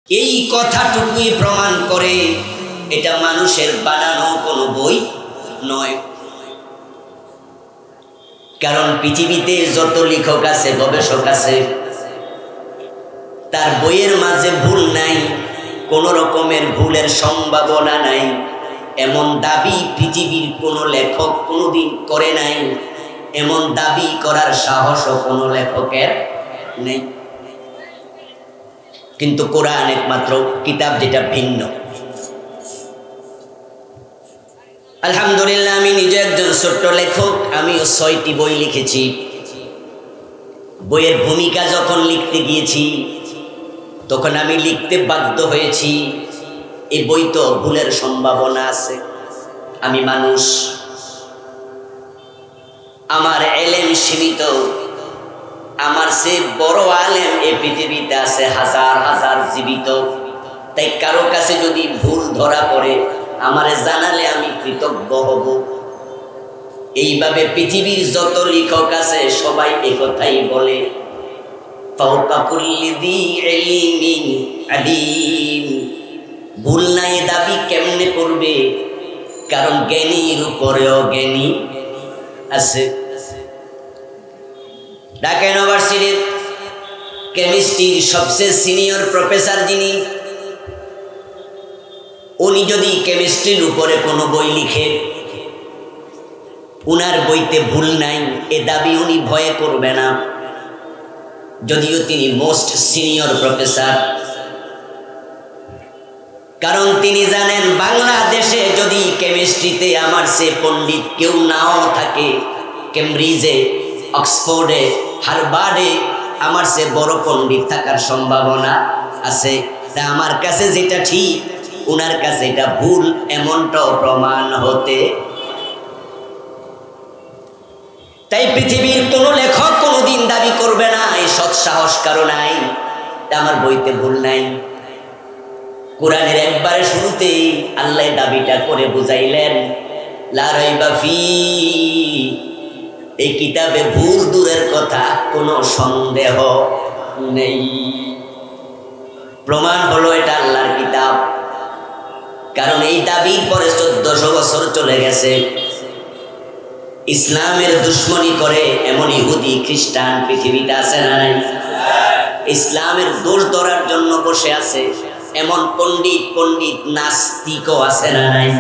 এই কথাটুকুই প্রমাণ করে এটা মানুষের বানানো কোনো বই নয়। কারণ পৃথিবীতে যত লেখক আছে, গবেষক আছে, তার বইয়ের মাঝে ভুল নাই, কোন রকমের ভুলের সম্ভাবনা নাই, এমন দাবি পৃথিবীর কোনো লেখক কোনোদিন করে নাই, এমন দাবি করার সাহসও কোনো লেখকের নেই। কিন্তু কোরআন একমাত্র কিতাব যেটা ভিন্ন। আলহামদুলিল্লাহ, আমি নিজে একজন ছোট্ট লেখক, আমিও 6টি বই লিখেছি। বইয়ের ভূমিকা যখন লিখতে গিয়েছি তখন আমি লিখতে বাধ্য হয়েছি, এই বই তো ভুলের সম্ভাবনা আছে। আমি মানুষ, আমার এলেম সীমিত, আমার সে বড় আলেম এই পৃথিবীতে আছে হাজার হাজার জীবিত। তাই কারো কাছে যদি ভুল ধরা পড়ে আমারে জানালে আমি কৃতজ্ঞ হব। এইভাবে পৃথিবীর যত লেখক আছে সবাই একথাই বলে, ফাওকা কুল্লি যী ইলমিন আলীম। ভুল নাই দাবি কেমনে করবে? কারণ জ্ঞানীর উপরেও জ্ঞানী আছে। ঢাকা ইউনিভার্সিটির কেমিস্ট্রির সবচেয়ে সিনিয়র প্রফেসর যিনি, উনি যদি কেমিস্ট্রির উপরে কোনো বই লিখে, উনার বইতে ভুল নাই এ দাবি উনি ভয়ে করবে না, যদিও তিনি মোস্ট সিনিয়র প্রফেসর। কারণ তিনি জানেন বাংলাদেশে যদি কেমিস্ট্রিতে আমার সে পণ্ডিত কেউ নাও থাকে, কেমব্রিজে, অক্সফোর্ডে, হার্ভার্ডে আমার সে বড় পণ্ডিত থাকার সম্ভাবনা আছে। তা আমার কাছে যেটা ঠিক উনার কাছে এটা ভুল, এমনটাও প্রমাণ হতে। তাই পৃথিবীর কোন লেখক কোনোদিন দাবি করবে না এই সৎ সাহস কারো নাই, আমার বইতে ভুল নাই। কোরআনের একবারে শুরুতেই আল্লাহ দাবিটা করে বুঝাইলেন, লা রাইবা ফী, এই কিতাবে ভুল দূরের কথা কোনো সন্দেহ নেই। প্রমাণ হলো এটা আল্লাহর কিতাব। কারণ এই দাবির পরে 1400 বছর চলে গেছে। ইসলামের দুশ্মনী করে এমন ইহুদি খ্রিস্টান পৃথিবীতে আছে না নাই? ইসলামের দোষ ধরার জন্য বসে আছে এমন পণ্ডিত নাস্তিকও আছে না নাই?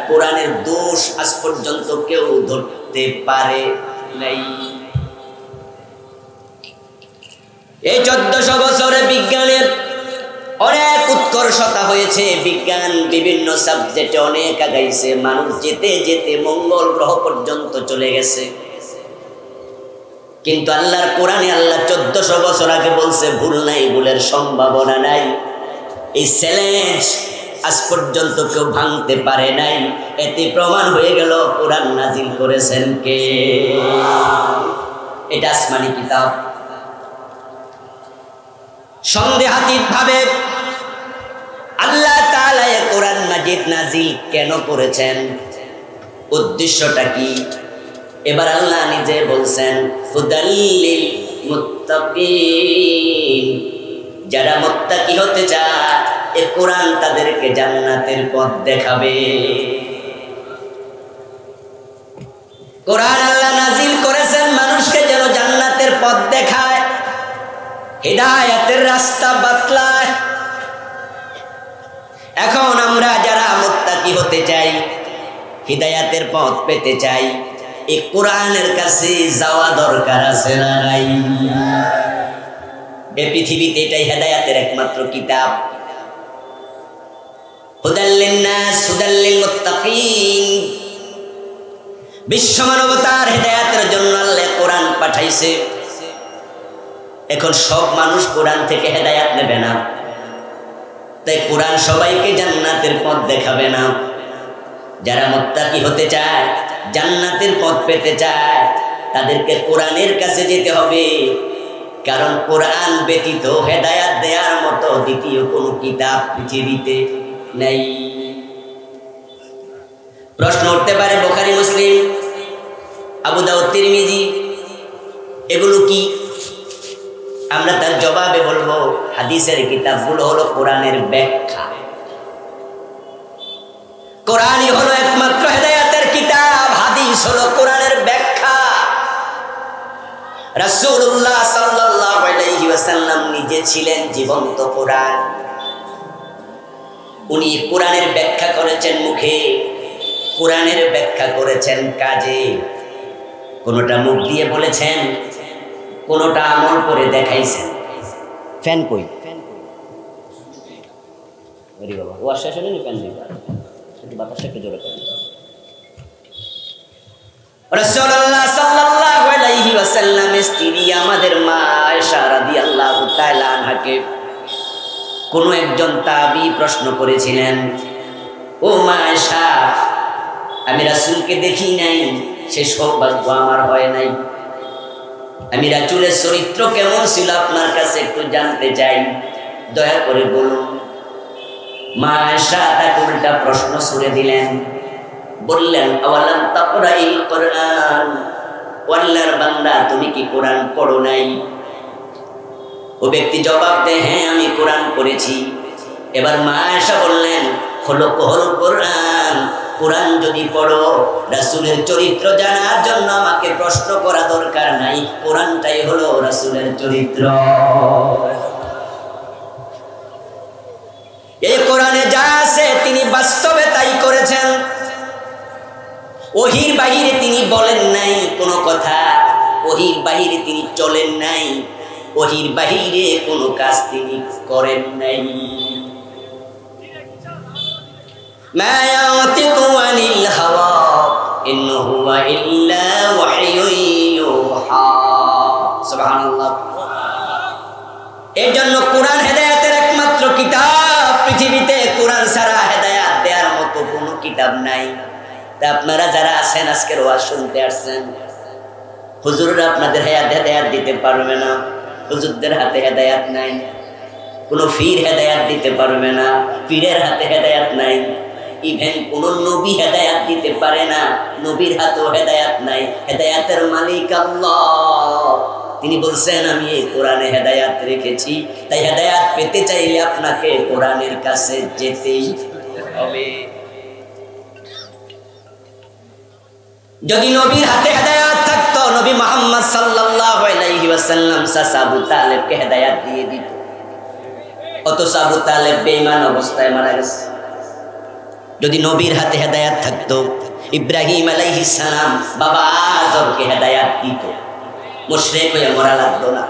কোরআনের দোষ আজ পর্যন্ত কেউ ধরতে পারে নাই। এই 1400 বছরে বিজ্ঞানের অনেক উৎকর্ষতা হয়েছে, বিজ্ঞান বিভিন্ন সাবজেক্টে অনেক আগাইছে, মানুষ যেতে যেতে মঙ্গল গ্রহ পর্যন্ত চলে গেছে। কিন্তু আল্লাহর কোরআনে আল্লাহ 1400 বছর আগে বলছে ভুল নাই, ভুলের সম্ভাবনা নাই। এই চ্যালেঞ্জ আজ পর্যন্ত কেউ ভাঙতে পারে নাই। এতে প্রমাণ হয়ে গেল কোরআন নাজিল করেছেন কে? এটা আসমানি কিতাব। সন্দেহাতীত ভাবে আল্লাহ তাআলা কোরআন মাজিদ নাজিল কেন করেছেন, উদ্দেশ্যটা কি? এবার আল্লাহ নিজে বলছেন, হুদাল্লিল মুত্তাকিন, যারা মুত্তাকি হতে চায় এ কোরআন তাদেরকে জান্নাতের পথ দেখাবে। কোরআন আল্লাহ নাজিল করেছেন মানুষকে যেন জান্নাতের পথ দেখায়, হিদায়াতের রাস্তা বাতলায়। এখন আমরা যারা মুত্তাকি হতে চাই, হিদায়াতের পথ পেতে চাই, এই কোরআনের কাছে যাওয়া দরকার আছে না নাই? এই পৃথিবীতে এটাই হিদায়াতের একমাত্র কিতাব। হুদাল লিন্নাস হুদাল লিল মুত্তাকিন, বিশ্ব মানবতার হিদায়াতের জন্য আল্লাহ কোরআন পাঠাইছে। এখন সব মানুষ কোরআন থেকে হেদায়াত নেবে না, তাই কোরআন সবাইকে জান্নাতের পথ দেখাবে না। যারা মুত্তাকি হতে চায়, জান্নাতের পথ পেতে চায়, তাদেরকে কোরআনের কাছে যেতে হবে। কারণ কোরআন ব্যতীত হেদায়াত দেওয়ার মতো দ্বিতীয় কোনো কিতাব পৃথিবীতে নেই। প্রশ্ন উঠতে পারে, বুখারী, মুসলিম, আবু দাউদ, তিরমিজি এগুলো কি? আমরা তার জবাবে বলবো হাদিসের কিতাবগুলো হলো কোরআনের ব্যাখ্যা। কোরআনই হলো একমাত্র হেদায়েতের কিতাব, হাদিস হলো কোরআনের ব্যাখ্যা। রাসূলুল্লাহ সাল্লাল্লাহু আলাইহি ওয়াসাল্লাম নিজে ছিলেন জীবন্ত কোরআন। উনি কোরআনের ব্যাখ্যা করেছেন মুখে, কোরআনের ব্যাখ্যা করেছেন কাজে। কোনটা মুখ দিয়ে বলেছেন, কোনটা আমল করে দেখাইছেন। ফ্যান কই? আরে বাবা, ও আশা শুনে নি ফ্যান দিবা, একটু বাতাসটা একটু জোরে করেন। রাসূলুল্লাহ সাল্লাল্লাহু আলাইহি ওয়াসাল্লামের স্ত্রী আমাদের মা আয়েশা রাদিয়াল্লাহু তাআলা আনহাকে কোন একজন তাবী প্রশ্ন করেছিলেন, ও মা আয়েশা, আমি রাসূলকে দেখি নাই, সে সৌভাগ্য আমার হয় নাই। আমি রাসূলের চরিত্র কেমন ছিল আপনার কাছে একটু জানতে চাই, দয়া করে বলুন। মা আয়েশা তাকে উল্টা প্রশ্ন ছুড়ে দিলেন, বললেন, আওয়ালাম তাকরাইল কোরআন, আল্লাহর বান্দা তুমি কি কোরআন পড়ো নাই? ও ব্যক্তি জবাব দেয়, হ্যাঁ আমি কোরআন পড়েছি। এবার মা আয়েশা বললেন, হলো কোরআন, কোরআন যদি পড়ো রাসূলের চরিত্র জানার জন্য আমাকে প্রশ্ন করা দরকার নাই, কোরআনটাই হলো রাসূলের চরিত্র। এই কোরআনে যা আছে তিনি বাস্তবে তাই করেছেন। ওহির বাহিরে তিনি বলেন নাই কোনো কথা, ওহির বাহিরে তিনি চলেন নাই, ওহির বাহিরে কোনো কাজ তিনি করেন নাই। মা ইয়াতিকু আনিল হাওয়া ইন হুয়া ইল্লা ওয়াহয়ুন ইউহা। সুবহানাল্লাহ। এজন্য কোরআন হেদায়েতের একমাত্র কিতাব। পৃথিবীতে কোরআন ছাড়া হেদায়েত দেওয়ার মতো কোনো কিতাব নাই। তা আপনারা যারা আছেন আজকের ওয়াজ শুনতে আসছেন, হুজুররা আপনাদের হেদায়েত দিতে পারবে না, হুজুরদের হাতে হেদায়েত নাই। কোনো পীর হেদায়েত দিতে পারবে না, পীরের হাতে হেদায়েত নাই। ইভেন কোন নবী হেদায়েত দিতে পারে না, নবীর হাতেও হেদায়েত নাই। হেদায়েতের মালিক আল্লাহ। তিনি বলছেন, আমি এই কোরআনে হেদায়েত রেখেছি, তাই হেদায়েত পেতে চাইলে আপনাকে কোরআনের কাছে যেতেই হবে। যদি নবীর হাতে হেদায়েত থাকতো, নবী মুহাম্মদ সাল্লাল্লাহু আলাইহি ওয়াসাল্লাম চাচা আবু তালেবকে হেদায়েত দিয়ে দিত। অথচ আবু তালেব বেঈমান অবস্থায় মারা গেছে। যদি নবীর হাতে হেদায়েত থাকতো, ইব্রাহিম আলাইহিস সালাম বাবা আজরকে হেদায়েত দিত, মুশরিক হয়ে মরা লাগতো না।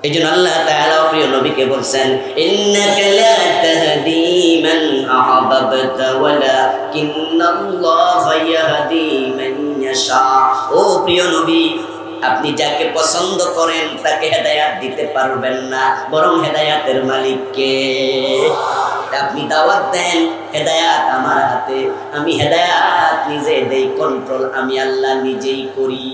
এইজন্য আল্লাহ তাআলা প্রিয় নবীকে বলছেন, ইন্নাকা লা তাহদি মান আহবাবতা ওয়ালাকিন্নাল্লাহা ইয়াহদি মান ইয়াশা। ও প্রিয় নবী, আপনি যাকে পছন্দ করেন তাকে হেদায়েত দিতে পারবেন না, বরং হেদায়েতের মালিককে আপনি দাওয়াত দেন। হেদায়েত আমার হাতে, আমি হেদায়েত নিজে দেই, কন্ট্রোল আমি আল্লাহ নিজেই করি।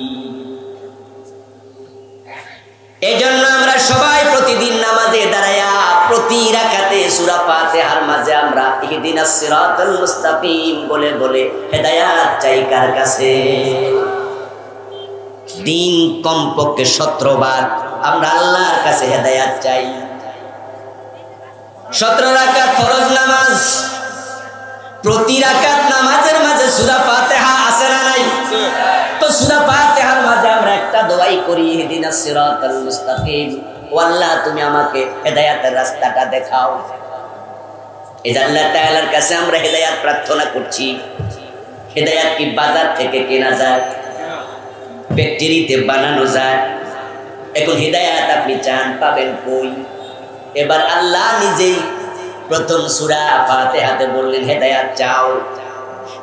এজন্য আমরা সবাই প্রতিদিন নামাজে দাঁড়ায়া প্রতি রাকাতে সূরা ফাতিহার মাঝে আমরা ইহদিনাস সিরাতাল মুস্তাকিম বলে বলে হেদায়েত চাই কার কাছে? দিন কমপক্ষে 17 বার আমরা আল্লাহর কাছে হেদায়েত চাই। 17 রাকাত ফরজ নামাজ, প্রতি রাকাত নামাজের মাঝে সূরা ফাতিহা আছে না নাই? তো সূরা ফাতিহার মাঝে আমরা একটা দোয়াই করি, ইহদিনাস সিরাতাল মুস্তাকিম, ও আল্লাহ তুমি আমাকে হেদায়েতের রাস্তাটা দেখাও। এই যে আল্লাহ তাআলার কাছে আমরা হেদায়েত প্রার্থনা করছি। হেদায়েত কি বাজার থেকে কেনা যায়? ফ্যাক্টরিতে বানানো যায়? এখন হেদায়েত আপনি চান, পাবেন কই? এবার আল্লাহ নিজেই প্রথম সূরা ফাতিহাতে বললেন হেদায়েত চাও।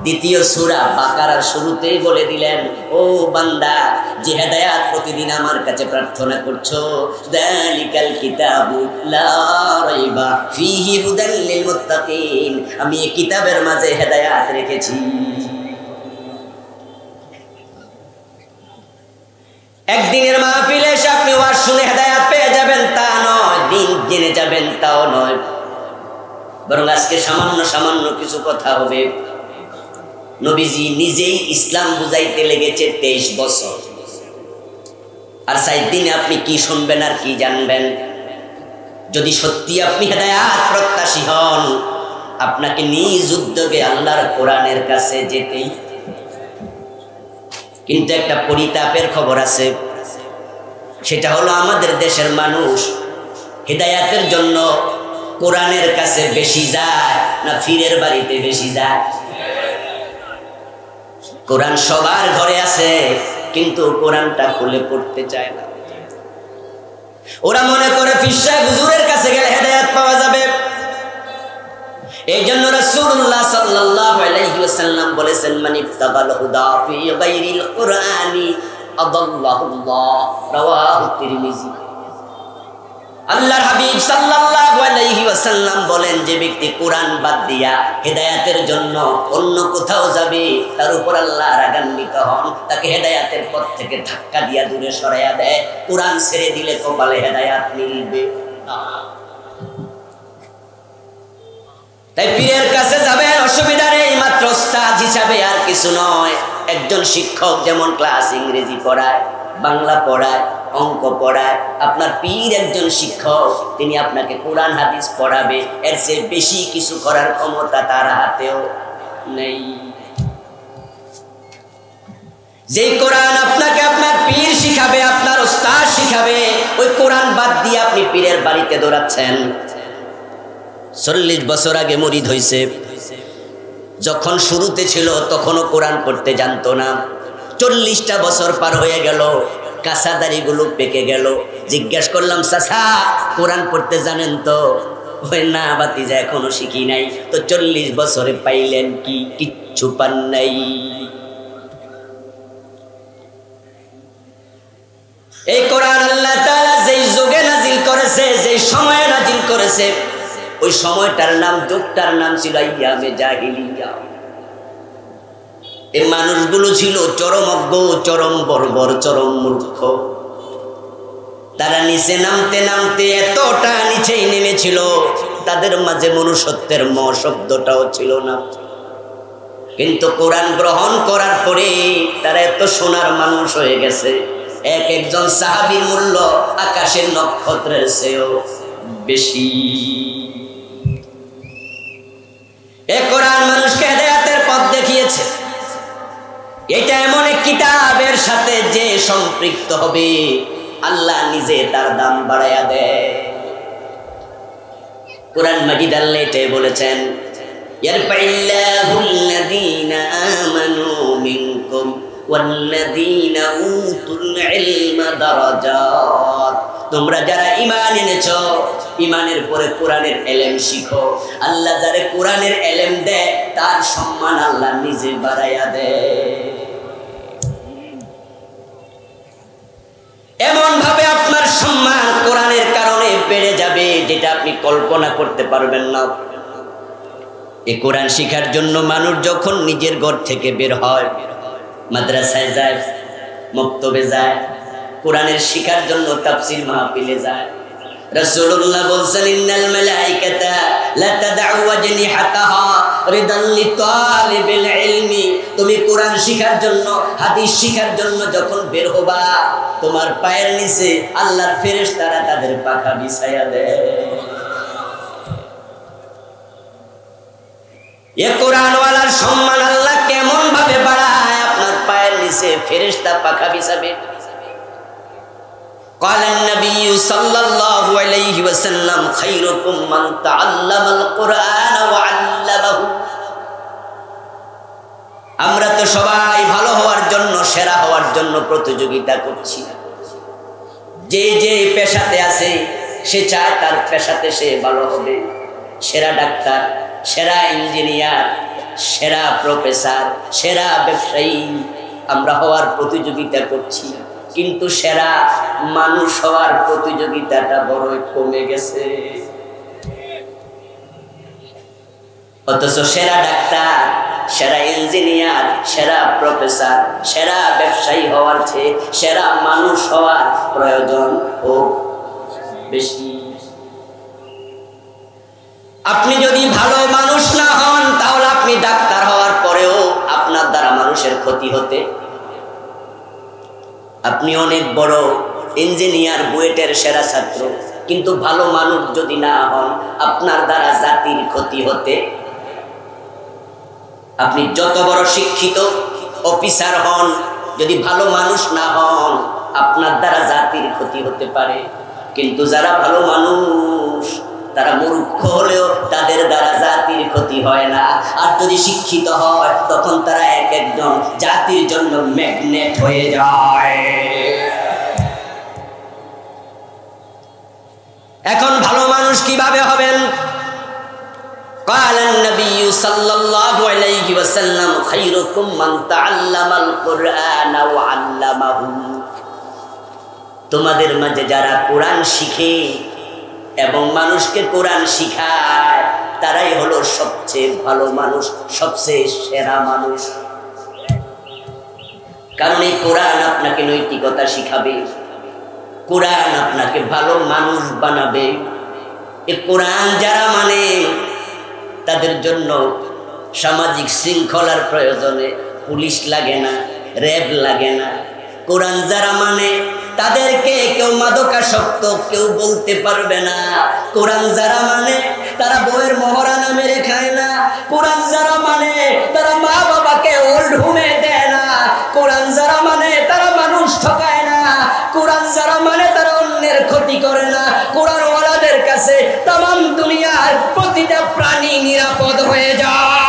দ্বিতীয় সূরা বাকারার শুরুতেই বলে দিলেন, ও বান্দা, যে হেদায়েত প্রতিদিন আমার কাছে প্রার্থনা করছো, যালিকাল কিতাবু লা রাইবা ফীহি হুদাল লিল মুত্তাকিন, আমি এই কিতাবের মাঝে হেদায়েত রেখেছি। একদিনের মাহফিলে এসে আপনি ওয়াজ শুনে হেদায়েত পেয়ে যাবেন তা নয়, দিন জেনে যাবেন তাও নয়, বরং আজকে সামান্য সামান্য কিছু কথা হবে। নবীজি নিজেই ইসলাম বুঝাইতে লেগেছে 23 বছর। আর 4 দিনে আপনি কি শুনবেন আর কি জানবেন? যদি সত্যি আপনি হেদায়েত প্রত্যাশী হন, আপনাকে নিজ উদ্যোগে আল্লাহর কোরআনের কাছে যেতেই। কিন্তু একটা পরিতাপের খবর আছে, সেটা হলো আমাদের দেশের মানুষ হেদায়েতের জন্য কোরআনের কাছে বেশি যায় না পীরের বাড়িতে বেশি যায়? কোরআন সবার ঘরে আছে, কিন্তু কোরআনটা খুলে পড়তে চায় না। ওরা মনে করে পীর সাহেব হুজুরের কাছে গেলে হেদায়েত পাওয়া যাবে। এই জন্য রাসূলুল্লাহ সাল্লাল্লাহু আলাইহি ওয়াসাল্লাম বলেছেন, মান ইবতাগাল হুদা ফি গায়রিল কুরআনি আদাল্লাহুল্লাহ, রাওয়াহু তিরমিজি। আল্লাহর হাবিব সাল্লাল্লাহু আলাইহি ওয়াসাল্লাম বলেন, যে ব্যক্তি কোরআন বাদ দিয়া হেদায়েতের জন্য অন্য কোথাও যাবে, তার উপর আল্লাহ রাগান্বিত হন, তাকে হেদায়েতের পথ থেকে ধাক্কা দিয়া দূরে সরাইয়া দেয়। কোরআন ছেড়ে দিলে কপালে হেদায়েত মিলবে না। তাই পীরের কাছে যাবেন, অসুবিধা নেই, মাত্র ওস্তাদ হিসাবে, আর কিছু নয়। একজন শিক্ষক যেমন ক্লাস ইংরেজি পড়ায়, বাংলা পড়ায়, অঙ্ক পড়ায়, আপনার পীর একজন শিক্ষক, তিনি আপনাকে কোরআন হাদিস পড়াবে। এর চেয়ে বেশি কিছু করার ক্ষমতা তার হাতেও নেই। যে কোরআন আপনাকে আপনার পীর শিখাবে, আপনার ওস্তাদ শিখাবে, ওই কোরআন বাদ দিয়ে আপনি পীরের বাড়িতে দৌড়াচ্ছেন। 40 বছর আগে মুরিদ হইছে, যখন শুরুতে ছিল তখনও কোরআন পড়তে জানতো না। 40টা বছর পার হয়ে গেল, কাঁচা দাড়িগুলো পেকে গেল। জিজ্ঞেস করলাম, চাচা কোরআন পড়তে জানেন তো? ওই না বাতিজা, এখনো শিখি নাই। তো 40 বছরে পাইলেন কি? কিচ্ছু পান নাই। এই কোরআন আল্লাহ তাআলা যেই যুগে নাজিল করেছে, যেই সময়ে নাজিল করেছে, ওই সময়টার নাম, যুগটার নাম ছিল আইয়ামে জাহিলিয়া। এই মানুষগুলো ছিল চরম অজ্ঞ, চরম বর্বর, চরম মূর্খ। তারা নিচে নামতে নামতে এতটা নিচেই নেমেছিল, তাদের মাঝে মনুষ্যত্বের ম শব্দটাও ছিল না। কিন্তু কোরআন গ্রহণ করার পরে তারা এত সোনার মানুষ হয়ে গেছে। এক একজন সাহাবীর মূল্য আকাশের নক্ষত্রের চেয়েও বেশি। এই কোরআন মানুষকে হেদায়েতের পথ দেখিয়েছে। এটা এমন এক কিতাবের সাথে যে সম্পৃক্ত হবে, আল্লাহ নিজে তার দাম বাড়াইয়া দেয়। কোরআন মাজিদ আল্লাহ এটাই বলেছেন, ইয়ারফাইল্লাহুল্লাযীনা আমানু মিনকুম ওয়াল্লাযীনা উতুল ইলমা দারাজাত। তোমরা যারা ঈমান এনেছো, ঈমানের পরে কোরআনের ইলম শিখো। আল্লাহ যারে কোরআনের ইলম দেয়, তার সম্মান আল্লাহ নিজে বাড়াইয়া দেয়। এমন ভাবে আপনার সম্মান কোরআনের কারণে বেড়ে যাবে, যেটা আপনি কল্পনা করতে পারবেন না। এই কোরআন শিখার জন্য মানুষ যখন নিজের ঘর থেকে বের হয়, মাদ্রাসায় যায়, মক্তবে যায়, কোরআনের শিখার জন্য তাফসীর মাহফিলে যায়। রাসূলুল্লাহ বলেছেন, ইন্নাল মালাইকাতা লা তাদউ আজনিহাতাহা রিদান লিতালিবিল ইলমি। তুমি কোরআন শিখার জন্য, হাদিস শিখার জন্য যখন বের হবা, তোমার পায়ের নিচে আল্লাহর ফেরেশতারা তাদের পাখা বিছায়া দেয়। এ কোরআনওয়ালার সম্মান আল্লাহ কেমন ভাবে বাড়ায়, আপনার পায়ের নিচে ফেরেশতা পাখা বিছাবে। قال النبي صلى الله عليه وسلم خيركم من تعلم القرآن وعلمه। আমরা তো সবাই ভালো হওয়ার জন্য, সেরা হওয়ার জন্য প্রতিযোগিতা করছি। যে যে পেশাতে আছে সে চায় তার পেশাতে সে ভালো হবে। সেরা ডাক্তার, সেরা ইঞ্জিনিয়ার, সেরা প্রফেসর, সেরা ব্যবসায়ী আমরা হওয়ার প্রতিযোগিতা করছি। কিন্তু সেরা মানুষ হওয়ার প্রতিযোগিতাটা বড়ই কমে গেছে। অথচ সেরা ডাক্তার, সেরা ইঞ্জিনিয়ার, সেরা প্রফেসর, সেরা ব্যবসায়ী হওয়ার চেয়ে সেরা মানুষ হওয়ার প্রয়োজন খুব বেশি। আপনি যদি ভালো মানুষ না হন, তাহলে আপনি ডাক্তার হওয়ার পরেও আপনার দ্বারা মানুষের ক্ষতি হতে, আপনি অনেক বড় ইঞ্জিনিয়ার, বুয়েটের সেরা ছাত্র, কিন্তু ভালো মানুষ যদি না হন, আপনার দ্বারা জাতির ক্ষতি হতে। আপনি যত বড় শিক্ষিত অফিসার হন, যদি ভালো মানুষ না হন, আপনার দ্বারা জাতির ক্ষতি হতে পারে। কিন্তু যারা ভালো মানুষ, তারা মূর্খ হলেও তাদের দ্বারা জাতির ক্ষতি হয় না। আর যদি শিক্ষিত হয়, তখন তারা এক একজন জাতির জন্য ম্যাগনেট হয়ে যায়। এখন ভালো মানুষ কিভাবে হবেন? قال النبي صلى الله عليه وسلم خيركم من تعلم القرآن وعلمه। তোমাদের মাঝে যারা কোরআন শিখে এবং মানুষকে কোরআন শিখায়, তারাই হলো সবচেয়ে ভালো মানুষ, সবচেয়ে সেরা মানুষ। কারণ এই কোরআন আপনাকে নৈতিকতা শিখাবে, কোরআন আপনাকে ভালো মানুষ বানাবে। এই কোরআন যারা মানে, তাদের জন্য সামাজিক শৃঙ্খলার প্রয়োজনে পুলিশ লাগে না, র্যাব লাগে না। কোরআন যারা মানে, তাদেরকে কেউ মাদকাসক্ত কেউ বলতে পারবে না। কোরআন যারা মানে, তারা বউয়ের মহারানা মেরে খায় না। কোরআন যারা মানে, তারা মা বাবাকে ওল্ড হোমে দেয় না। কোরআন যারা মানে, তারা মানুষ ঠকায় না। কোরআন যারা মানে, তারা অন্যের ক্ষতি করে না। কোরআনওয়ালাদের কাছে তামাম দুনিয়ার প্রতিটা প্রাণী নিরাপদ হয়ে যায়।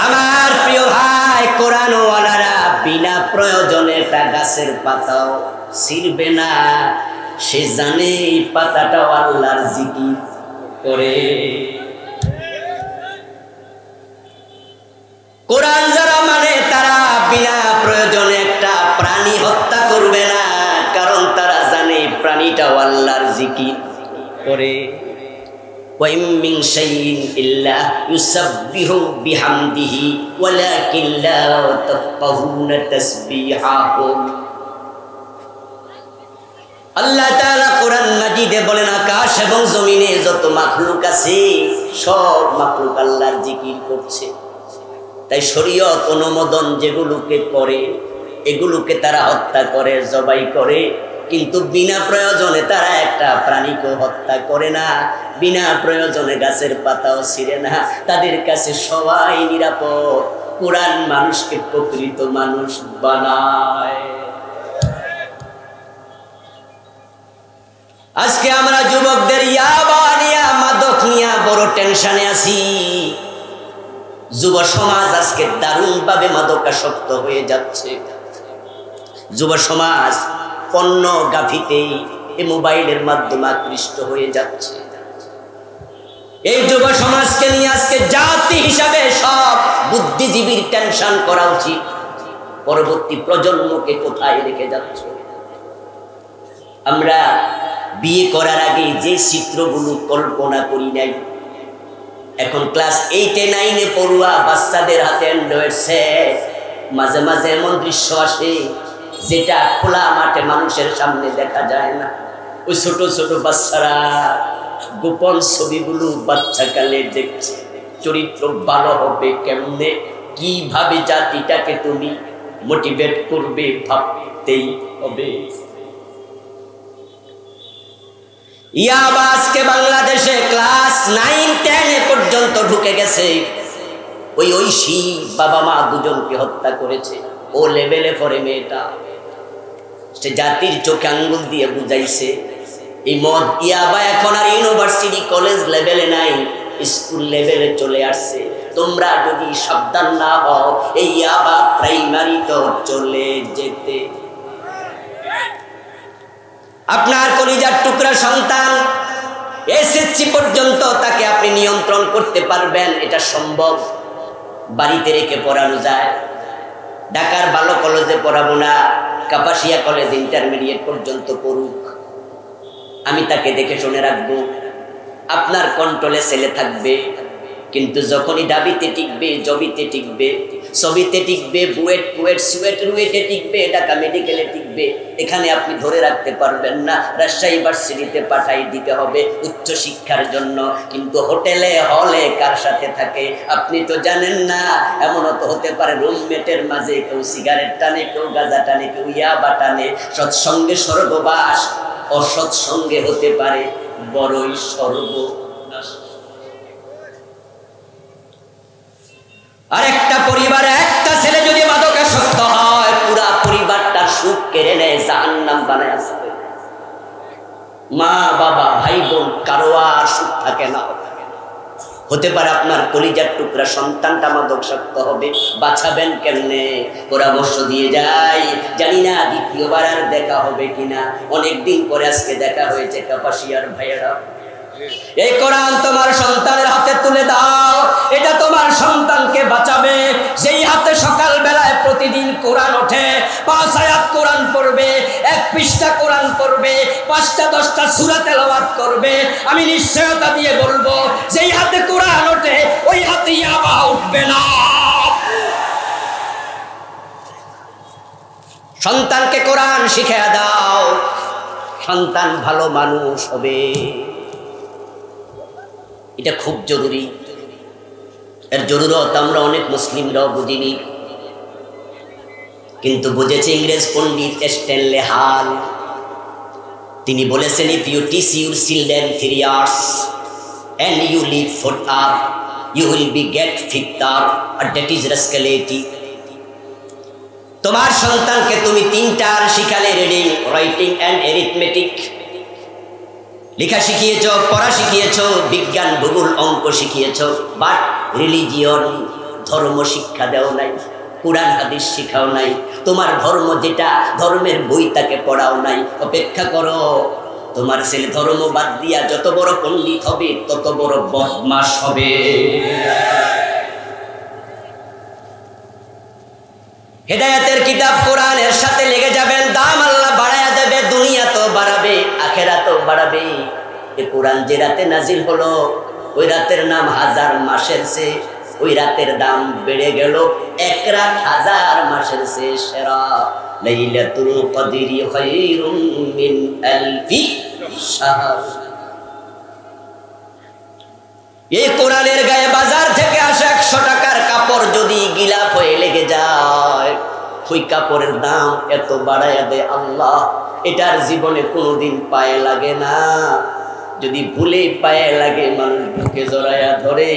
আমার প্রিয় ভাই, কোরআনওয়ালারা বিনা প্রয়োজনে একটা গাছের পাতাও ছিঁড়বে না। সে জানে এই পাতাটাও আল্লাহর জিকির করে। কোরআন যারা মানে, তারা বিনা প্রয়োজনে একটা প্রাণী হত্যা করবে না, কারণ তারা জানে প্রাণীটাও আল্লাহর জিকির করে। وَإِن مِّن شَيْءٍ إِلَّا يُسَبِّحُ بِحَمْدِهِ وَلَكِن لَّا تَفْقَهُونَ تَسْبِيحَهُمْ। আল্লাহ তাআলা কোরআন মাজিদে বলেন, আকাশ এবং জমিনে যত মাখলুক আছে, সব মাখলুক আল্লাহর জিকির করছে। তাই শরীয়ত অনুমোদন যেগুলোকে করে, এগুলোকে তারা হত্যা করে, জবাই করে, কিন্তু বিনা প্রয়োজনে তারা একটা প্রাণীকে হত্যা করে না, বিনা প্রয়োজনে গাছের পাতাও ছিঁড়ে না। তাদের কাছে সবাই নিরাপদ। কোরআন মানুষকে প্রকৃত মানুষ বানায়। আজকে আমরা যুবকদের ইয়াবা নিয়া, মাদক নিয়া বড় টেনশনে আছি। যুব সমাজ আজকে দারুণভাবে মাদকাসক্ত হয়ে যাচ্ছে। যুব সমাজ পণ্য গাফিতে, এই মোবাইলের মাধ্যমে আকৃষ্ট হয়ে যাচ্ছে। এই যুব সমাজকে নিয়ে আজকে জাতি হিসাবে সব বুদ্ধিজীবীর টেনশন করা উচিত। পরবর্তী প্রজন্মকে কোথায় রেখে যাচ্ছে? আমরা বিয়ে করার আগে যে চিত্রগুলো কল্পনা করি নাই, এখন ক্লাস 8 9 পড়ুয়া বাচ্চাদের হাতে অ্যান্ড্রয়েড সেট। মাঝে মাঝে এমন দৃশ্য আসে যেটা খোলা মাঠে মানুষের সামনে দেখা যায় না। ওই ছোট ছোট বাচ্চারা গোপন ছবিগুলো বাচ্চাকালে দেখছে। চরিত্র ভালো হবে কেমনে, কিভাবে জাতিটাকে তুমি মোটিভেট করবে, ভাবতেই হবে। ইয়াবা আজকে বাংলাদেশে ক্লাস 9 10 পর্যন্ত ঢুকে গেছে। ওই ঐশী বাবা মা দুজনকে হত্যা করেছে। ও লেভেলে পড়ে মেয়েটা, সে জাতির চোখে আঙ্গুল দিয়ে বুঝাইছে এই মদ ইয়াবা এখন আর ইউনিভার্সিটি কলেজ লেভেলে নাই, স্কুল লেভেলে চলে আসছে। তোমরা যদি সাবধান না হও, এই ইয়াবা প্রাইমারি তো চলে যেতে। আপনার কলিজার টুকরা সন্তান এসএসসি পর্যন্ত তাকে আপনি নিয়ন্ত্রণ করতে পারবেন, এটা সম্ভব। বাড়িতে রেখে পড়ানো যায়। ঢাকার ভালো কলেজে পড়াবো না, কাপাসিয়া কলেজ ইন্টারমিডিয়েট পর্যন্ত পড়ুক, আমি তাকে দেখে শুনে রাখবো। আপনার কন্ট্রোলে ছেলে থাকবে, কিন্তু যখনই দাবিতে টিকবে, জবিতে টিকবে, ছবিতে টিকবে, বুয়েট কুয়েট সুয়েট রুয়েটে টিকবে, ঢাকা মেডিকেলে টিকবে। এখানে আপনি ধরে রাখতে পারবেন না। রাজশাহী ভার্সিটিতে পাঠাই দিতে হবে উচ্চ শিক্ষার জন্য, কিন্তু হোটেলে হলে কার সাথে থাকে আপনি তো জানেন না। এমনও তো হতে পারে রুমমেটের মাঝে কেউ সিগারেট টানে, কেউ গাঁজা টানে, কেউ ইয়াবা টানে। সৎসঙ্গে স্বর্গবাস, অসৎসঙ্গে হতে পারে বড়ই সর্বনাশ। আরেকটা পরিবারে একটা ছেলে যদি মাদকাসক্ত হয়, পুরা পরিবারটার সুখ কেড়ে নেয়, জাহান্নাম বানায় আসবে। মা বাবা ভাই বোন কারো আর সুখ থাকে না। হতে পারে আপনার কলিজার টুকরা সন্তানটা মাদকাসক্ত হবে, বাঁচাবেন কেমনে? পরামর্শ দিয়ে যাই, জানি না দ্বিতীয়বার আর দেখা হবে কিনা। অনেকদিন পরে আজকে দেখা হয়েছে কাপাসিয়ার ভাইয়েরা। এই কোরআন তোমার সন্তানের হাতে তুলে দাও, এটা তোমার সন্তানকে বাঁচাবে। যেই হাতে সকাল বেলায় প্রতিদিন কোরআন ওঠে, 5 আয়াত কোরআন পড়বে, 1 পৃষ্ঠা কোরআন পড়বে, 5টা 10টা সূরা তেলাওয়াত করবে, আমি নিশ্চয়তা দিয়ে বলবো যেই হাতে কোরআন ওঠে ওই হাতে ইয়াবা উঠবে না। সন্তানকে কোরআন শিখিয়ে দাও, সন্তান ভালো মানুষ হবে। এটা খুব জরুরি। এর জরুরত আমরা অনেক মুসলিমরাও বুঝিনি, কিন্তু বুঝেছে ইংরেজ পণ্ডিত স্ট্যানলে হাল। তিনি বলেছেন, if you teach your children 3 years and you live forever, you will be get fitter, and that is rascality. তোমার সন্তানকে তুমি 3টা শিখালে, রিডিং, রাইটিং এন্ড অ্যারিথমেটিক, লেখা শিখিয়েছ, পড়া শিখিয়েছ, বিজ্ঞান ভূগোল অঙ্ক শিখিয়েছ, বাট রিলিজিয়ন ধর্ম শিক্ষা দেও নাই, কোরআন হাদিস শিখাও নাই। তোমার ধর্ম যেটা, ধর্মের বই তাকে পড়াও নাই। অপেক্ষা করো, তোমার ছেলে ধর্ম বাদ দিয়া যত বড় পণ্ডিত হবে তত বড় বদমাশ হবে। হেদায়েতের কিতাব কোরআনের সাথে লেগে যাবেন, দাম আল্লাহ বাড়ায়া দেবে, দুনিয়া তো বাড়াবে, আখেরাতও বাড়াবে। এই কোরআন যে রাতে নাজিল হলো, ওই রাতের নাম 1000 মাসের চেয়ে, ওই রাতের দাম বেড়ে গেল 1 রাত 1000 মাসের চেয়ে সেরা। লাইলাতুল কদরি খায়রুম মিন আলফি শাহর। এই কোরআনের গায়ে বাজার থেকে আসা 100 টাকার কাপড় যদি গিলাফ হয়ে লেগে যায়, ওই কাপড়ের দাম এত বাড়াইয়া দেয় আল্লাহ, এটার জীবনে কোনোদিন পায়ে লাগে না। যদি ভুলে পায়ে লাগে, মানুষ বুকে জড়াইয়া ধরে,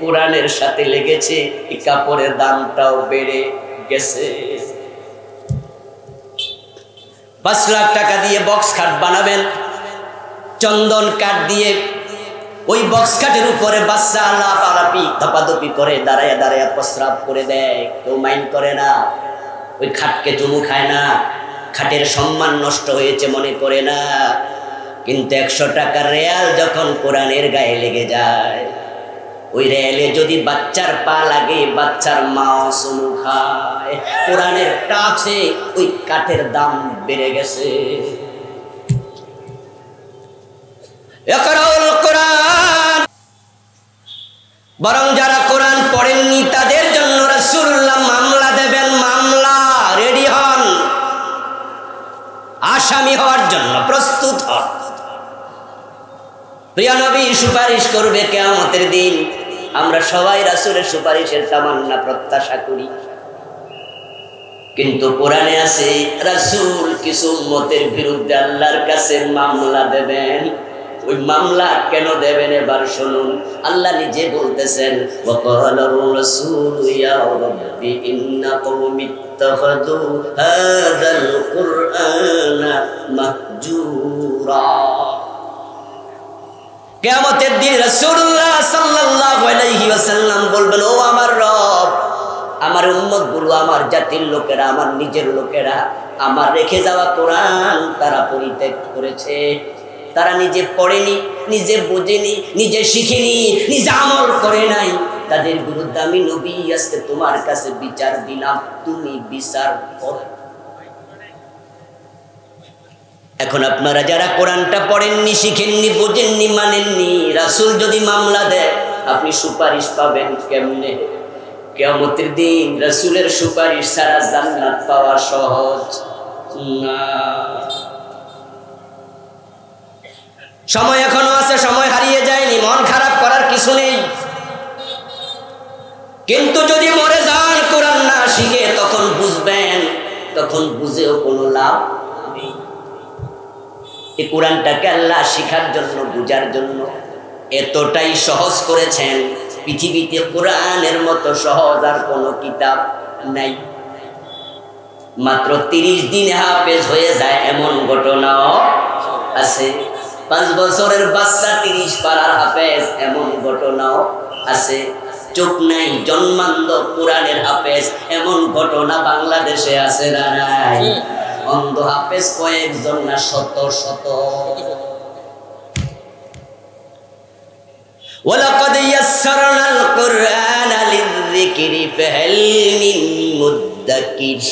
কোরআনের সাথে লেগেছে, এই কাপড়ের দামটাও বেড়ে গেছে। 5 লাখ টাকা দিয়ে বক্স খাট বানাবেন, চন্দন কাঠ দিয়ে। ওই বক্স খাটের উপরে বাচ্চা আলাপালাপি ধপাধপি করে, দাঁড়ায় দাঁড়ায় প্রস্রাব করে দেয়, কেউ মাইন্ড করে না। ওই খাটকে চুমু খায় না, খাটের সম্মান নষ্ট হয়েছে মনে করে না। কিন্তু 100 টাকার রেয়াল যখন কোরআনের গায়ে লেগে যায়, ওই রেয়ালে যদি বাচ্চার পা লাগে, বাচ্চার মাও চুমু খায়। কোরআনের কাছে ওই কাঠের দাম বেড়ে গেছে। ইকরাউল কোরআন। বরং যারা কোরআন পড়েননি তাদের জন্য রাসূলুল্লাহ মামলা দেবেন, মামলা। রেডি হন, আসামি হওয়ার জন্য প্রস্তুত হন। প্রিয় নবী সুপারিশ করবে কিয়ামতের দিন। আমরা সবাই রাসূলের সুপারিশের তামান্না প্রত্যাশা করি, কিন্তু কোরআনে আছে রাসূল কিছু উম্মতের বিরুদ্ধে আল্লাহর কাছে মামলা দেবেন। ওই মামলা কেন দেবেন এবার শুনুন। আল্লাহ নিজে বলতেছেন, ওয়াকালার রাসূল ইয়া রাব্বি ইন্না কওমি ইত্তাখাযু হাযাল কুরআনা মাহজুরা। কিয়ামতের দিন রাসূলুল্লাহ সাল্লাল্লাহু আলাইহি ওয়াসাল্লাম বলবেন, ও আমার রব, আমার উম্মতগুলো, আমার জাতির লোকেরা, আমার নিজের লোকেরা আমার রেখে যাওয়া কোরআন তারা পরিত্যাগ করেছে। তারা নিজে পড়েনি, নিজে বোঝেনি, নিজে শিখেনি, নিজে আমল করে নাই। তাদের বিরুদ্ধে আমি নবী আজকে তোমার কাছে বিচার দিলাম, তুমি বিচার করো। এখন আপনারা যারা কোরআনটা পড়েননি, শিখেননি, বোঝেননি, মানেননি, রাসূল যদি মামলা দেয় আপনি সুপারিশ পাবেন কেমনে? কিয়ামতের দিন রাসূলের সুপারিশ ছাড়া জান্নাত পাওয়া সহজ না। সময় এখনো আছে, সময় হারিয়ে যায়নি, মন খারাপ করার কিছু নেই। কিন্তু যদি মরে যান কোরআন না শিখে, তখন বুঝবেন, তখন বুঝেও কোনো লাভ নেই। এই কোরআনটাকে আল্লাহ শিখার জন্য, বুঝার জন্য এতটাই সহজ করেছেন, পৃথিবীতে কোরআনের মতো সহজ আর কোনো কিতাব নাই। মাত্র 30 দিনে হাফেজ হয়ে যায় এমন ঘটনাও আছে। 5 বছরের বাচ্চা 30 পারার হাফেজ এমন ঘটনাও আছে। চোখ নাই জন্মান্ধ কোরআনের হাফেজ এমন ঘটনা বাংলাদেশে আছে না নাই? অন্ধ হাফেজ কয়েকজন না, শত শত। ওয়ালাকাদ ইয়াসসারনাল কুরআনা লিযিকরি ফাহাল মিন মুদ্দাকির।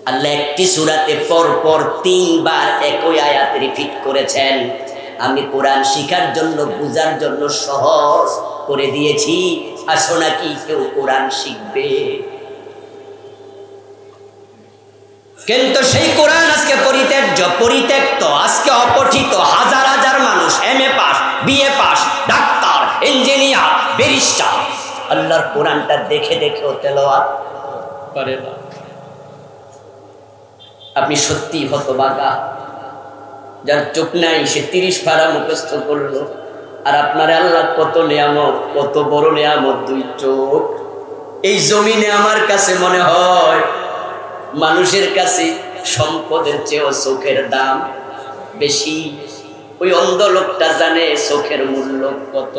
আল্লাহ একটি সূরাতে পরপর 3 বার একই আয়াত রিপিট করেছেন, আমি কোরআন শিখার জন্য, বুঝার জন্য সহজ করে দিয়েছি। আসো নাকি কেউ কোরআন শিখবে? কিন্তু সেই কোরআন আজকে পরিত্যক্ত, আজকে অপঠিত। হাজার হাজার মানুষ MA pass, BA pass, doctor, engineer, barrister আল্লাহর কোরআনটা দেখে দেখেও তেলাওয়াত করে না। আপনি সত্যি হতভাগা, যার চোখ নাই সে 30 পারা মুখস্থ করলো। আর আপনার আল্লাহ কত নিয়ামত, কত বড় নিয়ামত, 2 চোখ। এই জমিনে আমার কাছে মনে হয় মানুষের কাছে সম্পদের চেয়েও চোখের দাম বেশি। ওই অন্ধ লোকটা জানে চোখের মূল্য কত।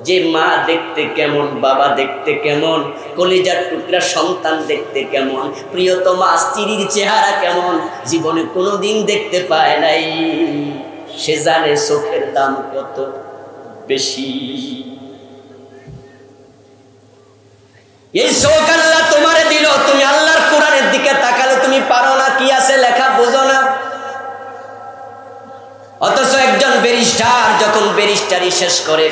যে মা দেখতে কেমন, বাবা দেখতে কেমন, কলিজার টুকরা সন্তান দেখতে কেমন, প্রিয়তমা স্ত্রীর চেহারা কেমন, জীবনে কোনোদিন দেখতে পায় নাই, সে জানে চোখের দাম কত বেশি। এই চোখ আল্লাহ তোমারে দিল, তুমি আল্লাহর কোরআনের দিকে তাকালে তুমি পারো না, কি আছে লেখা বোঝো না। অথচ একজন ব্যারিস্টার যখন ব্যারিস্টারি শেষ করে,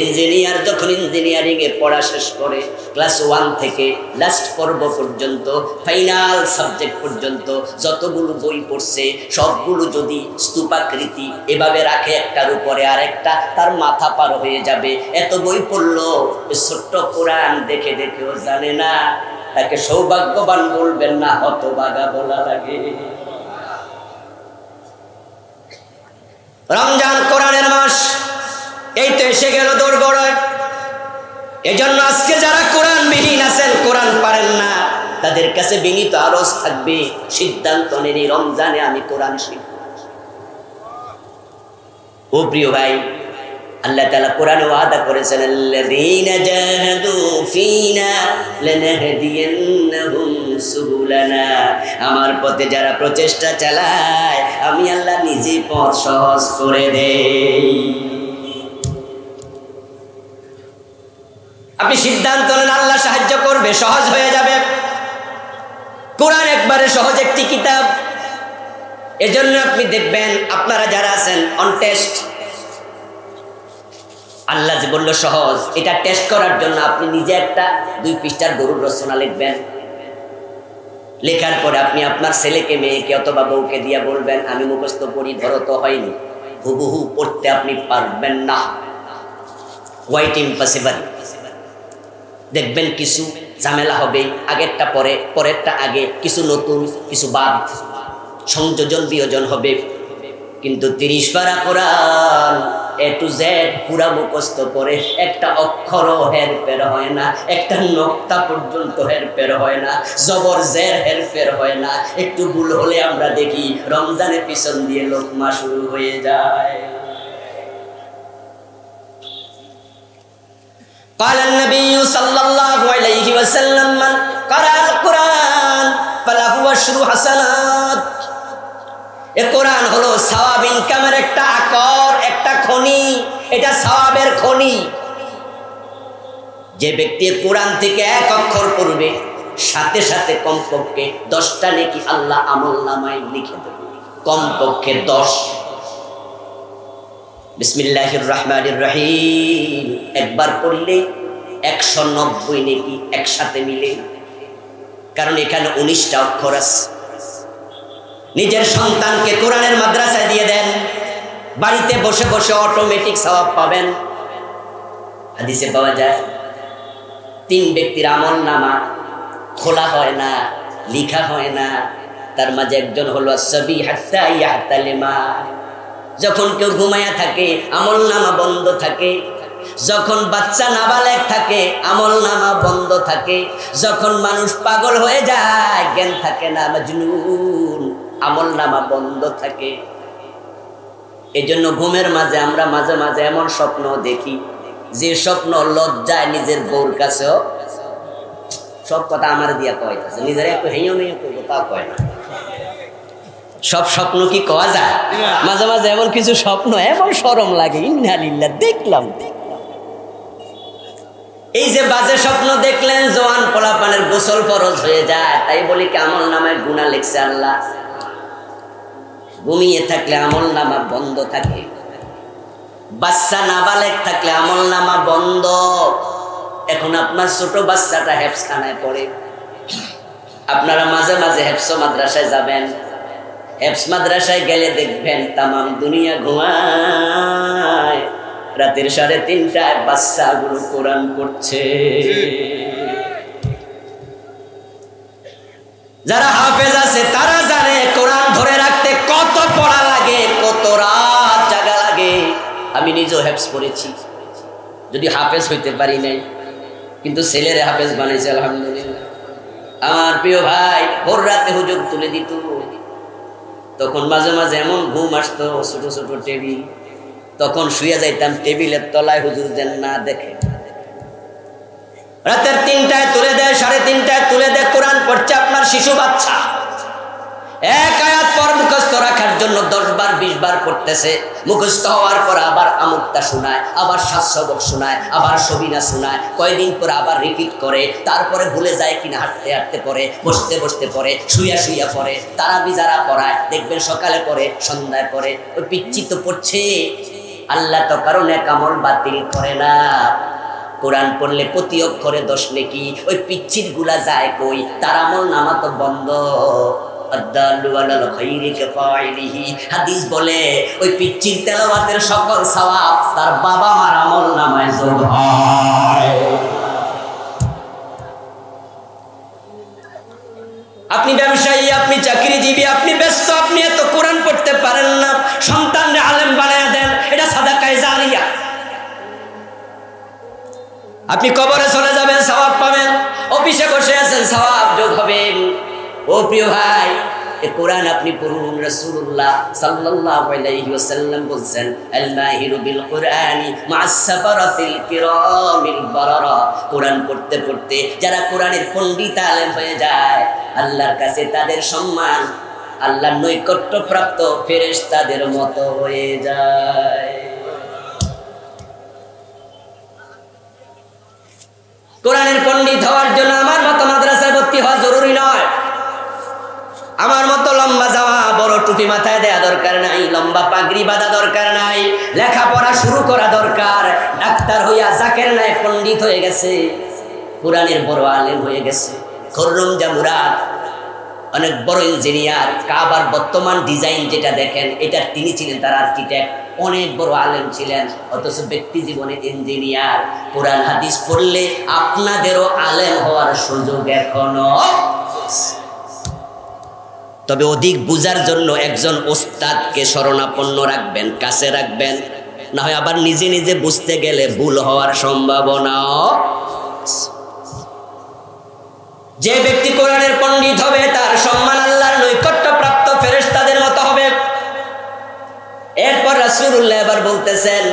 ইঞ্জিনিয়ার যখন ইঞ্জিনিয়ারিং এ পড়া শেষ করে, ক্লাস 1 থেকে লাস্ট পর্ব পর্যন্ত, ফাইনাল সাবজেক্ট পর্যন্ত যতগুলো বই পড়ছে সবগুলো যদি স্তূপাকৃতি এভাবে রাখে একটার উপরে আরেকটা, তার মাথা পার হয়ে যাবে। এত বই পড়লো, ছোট্ট কোরআন দেখে দেখেও জানে না। তাকে সৌভাগ্যবান বলবেন না, হতভাগা বলা লাগে। রমজান কোরআনের মাস, এই তো এসে গেল দোরগোড়ায়। এজন্য আজকে যারা কোরআন বিহীন আছেন, কোরআন পারেন না, তাদের কাছে বিনীত আরজ থাকবে, সিদ্ধান্ত নেন এই রমজানে আমি কোরআন শিখব। ও প্রিয় ভাই, আল্লাহ তাআলা কোরআনে ওয়াদা করেছেন, আল্লাযীনা জাহাদু ফীনা লানাহদিয়ান্নাহুম সুবুলানা। আমার পথে যারা প্রচেষ্টা চালায়, আমি আল্লাহ নিজে পথ সহজ করে দেই। আপনি সিদ্ধান্ত নেন, আল্লাহ সাহায্য করবে, সহজ হয়ে যাবে। কোরআন একবারে সহজ একটি কিতাব। এজন্য আপনি দেখবেন, আপনারা যারা আছেন অন টেস্ট, আল্লাহ যে বললো সহজ, এটা টেস্ট করার জন্য আপনি নিজে একটা 2 পৃষ্ঠার গরুর রচনা লিখবেন। লেখার পরে আপনি আপনার ছেলেকে, মেয়েকে অথবা বউকে দিয়ে বলবেন, আমি মুখস্থ পড়ি, ধরো তো হয়নি। হুবহু পড়তে আপনি পারবেন না, কোয়াইট ইম্পসিবল। দেখবেন কিছু ঝামেলা হবে, আগেরটা পরে, পরেরটা আগে, কিছু নতুন, কিছু বাদ, সংযোজন বিয়োজন হবে। কিন্তু 30 পারা কোরআন A to Z পুরা মুখস্থ করে একটা অক্ষরও হেরফের হয় না, একটা নোক্তা পর্যন্ত হেরফের হয় না, জবর জের হেরফের হয় না। একটু ভুল হলে আমরা দেখি রমজানের পিছন দিয়ে লোকমা শুরু হয়ে যায়। قال النبي صلى الله عليه وسلم من قرأ القرآن فله عشر حسنات। এ কোরআন হলো সওয়াব ইনকামের একটা আকর, একটা খনি। এটা সওয়াবের খনি। যে ব্যক্তি কোরআন থেকে 1 অক্ষর পড়বে, সাথে সাথে কমপক্ষে 10টা নেকি আল্লাহ আমলনামায় লিখে দেবে, কমপক্ষে 10। বিসমিল্লাহির রহমানির রহিম একবার পড়লেই 190 নেকি একসাথে মিলে, কারণ এখানে 19টা অক্ষর আছে। নিজের সন্তানকে কোরআনের মাদ্রাসায় দিয়ে দেন, বাড়িতে বসে বসে অটোমেটিক সওয়াব পাবেন। হাদিসে পাওয়া যায় 3 ব্যক্তির আমল নামা খোলা হয় না, লিখা হয় না। তার মাঝে একজন হলো সাবি হাত্তা ইয়াহতালিমা, যখন কেউ ঘুমায়া থাকে আমল নামা বন্ধ থাকে। যখন বাচ্চা নাবালেগ থাকে আমল নামা বন্ধ থাকে। যখন মানুষ পাগল হয়ে যায়, জ্ঞান থাকে না, মাজনুন, আমল নামা বন্ধ থাকে। এই জন্য ঘুমের মাঝে আমরা মাঝে মাঝে এমন স্বপ্ন দেখি যে স্বপ্ন লজ্জায় নিজের বউর কাছেও, সব কথা আমার দিয়া কইতাছে, নিজের একটু হেঁয়ো মেয়ে করবো তা কয় না। সব স্বপ্ন কি কওয়া যায়? মাঝে মাঝে এমন কিছু স্বপ্ন এমন শরম লাগে, ইন্না লিল্লাহ দেখলাম। এই যে বাজে স্বপ্ন দেখলেন, জওয়ান পোলাপানের গোসল ফরজ হয়ে যায়, তাই বলি কি আমল নামায় গুনাহ লিখছে আল্লাহ? ঘুমিয়ে থাকলে আমল নামা বন্ধ থাকে, বাচ্চা নাবালেগ থাকলে আমল নামা বন্ধ। এখন আপনার ছোট বাচ্চাটা হেফজখানায় পড়ে, আপনারা মাঝে মাঝে হেফজ মাদ্রাসায় যাবেন। হেফজ মাদ্রাসায় গেলে দেখবেন তামাম দুনিয়া ঘুমায়, রাতের 3:30টায় বাচ্চাগুলো কোরআন পড়ছে। যারা হাফেজ আছে তারা জানে কোরআন ধরে রাখতে কত পড়া লাগে, কত রাত জাগা লাগে। আমি নিজেও হেফজ পড়েছি, যদি হাফেজ হইতে পারি নাই, কিন্তু ছেলেরে হাফেজ বানাইছে আলহামদুলিল্লাহ। আমার প্রিয় ভাই ভোর রাতে হুজুর তুলে দিত, তখন মাঝে মাঝে এমন ঘুম আসতো, ছোট ছোট টেবিল, তখন শুয়ে যাইতাম টেবিলের তলায়, হুজুর যেন না দেখে। রাতের 3টায় তুলে দেয়, 3:30টায় তুলে দেয়, কোরআন পড়ছে আপনার শিশু বাচ্চা। এক আয়াত পর মুখস্থ রাখার জন্য 10 বার 20 বার পড়তেছে। মুখস্থ হওয়ার পর আবার আমুকটা শোনায়, আবার 7 সবক শোনায়, আবার সবিনা শোনায়, কয়দিন পর আবার রিপিট করে, তারপরে ভুলে যায় কিনা হাঁটতে হাঁটতে পড়ে, বসতে বসতে পড়ে, শুইয়া শুইয়া পড়ে। তারাবি যারা পড়ায় দেখবেন সকালে পড়ে, সন্ধ্যায় পড়ে। ওই পিচ্ছি তো পড়ছে, আল্লাহ তো কারণে কামল বাতিল করে না। কোরআন পড়লে প্রতি অক্ষরে 10 নেকি। ওই পিচ্ছির গুলা যায় কই? তার আমল নামা তো বন্ধ। হাদিস বলে ওই পিচ্চির তেলাওয়াতের সকল সওয়াব তার বাবা মার আমল নামায় যোগ হয়। আপনি ব্যবসায়ী, আপনি চাকরিজীবী, আপনি ব্যস্ত, আপনি এত কোরআন পড়তে পারেন না, সন্তানরে আলেম বানায়া দেন, এটা সাদাকায়ে জারিয়া। আপনি কবরে চলে যাবেন, সওয়াব পাবেন। অফিসে বসে আছেন, সওয়াব যোগ হবে। ও প্রিয় ভাই, এই কোরআন আপনি পড়ুন। রাসূলুল্লাহ সাল্লাল্লাহু আলাইহি ওয়াসাল্লাম বলেন, আল মাহিরু বিল কুরআনি মা'আস সাফারাতিল কিরামিল বারারা। কোরআন পড়তে পড়তে যারা কোরআনের পণ্ডিত আলেম হয়ে যায়, আল্লাহর কাছে তাদের সম্মান আল্লাহর নৈকট্যপ্রাপ্ত ফেরেশতাদের মতো হয়ে যায়। কোরআনের পণ্ডিত হওয়ার জন্য আমার মতো মাদ্রাসায় ভর্তি হওয়া জরুরি নয়। আমার মতো লম্বা যাওয়া, বড় টুপি মাথায় দেয়া দরকার নাই, লম্বা পাগড়ি বাঁধা দরকার নাই। লেখাপড়া শুরু করা দরকার। ডাক্তার হইয়া জাকের নায়েক পণ্ডিত হয়ে গেছে, কোরআনের বড় আলেম হয়ে গেছে। খুররম জামুরাত অনেক বড় ইঞ্জিনিয়ার। কাবার বর্তমান ডিজাইন যেটা দেখেন, এটা তিনি ছিলেন, তার আর্কিটেক্ট। অনেক বড় আলেম ছিলেন, অথচ ব্যক্তি জীবনে ইঞ্জিনিয়ার। কোরআন হাদিস পড়লে আপনাদেরও আলেম হওয়ার সুযোগ এখনো। তবে অধিক বুঝার জন্য একজন ওস্তাদকে শরণাপন্ন রাখবেন, কাছে রাখবেন, না হয় আবার নিজে নিজে বুঝতে গেলে ভুল হওয়ার সম্ভাবনাও। যে ব্যক্তি কোরআনের পণ্ডিত হবে তার সম্মান আল্লাহর নৈকট্যপ্রাপ্ত ফেরেশতাদের মতো হবে। এরপর রাসূলুল্লাহ আবার বলতেছেন,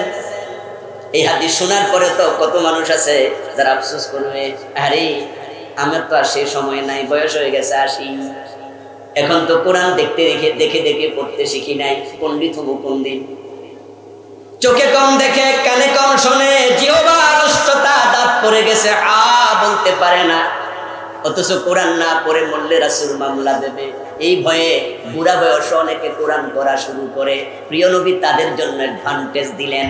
এই হাদিস শোনার পরে তো কত মানুষ আছে যারা আফসোস করবে, আরে আমার তো আর সেই সময় নাই, বয়স হয়ে গেছে 80, এখন তো কোরআন দেখতে দেখে দেখে পড়তে শিখি নাই, পণ্ডিত হবো কোন দিন? চোখে কম দেখে, কানে কম শোনে, জিহ্বার অষ্টতা, দাঁত পড়ে গেছে, বলতে পারে না। অথচ কোরআন না পড়ে মরলে রাসূল মামলা দেবে। এই ভয়ে বুড়া বয়সে অনেকে কোরআন পড়া শুরু করে। প্রিয় নবী তাদের জন্য অ্যাডভান্টেজ দিলেন,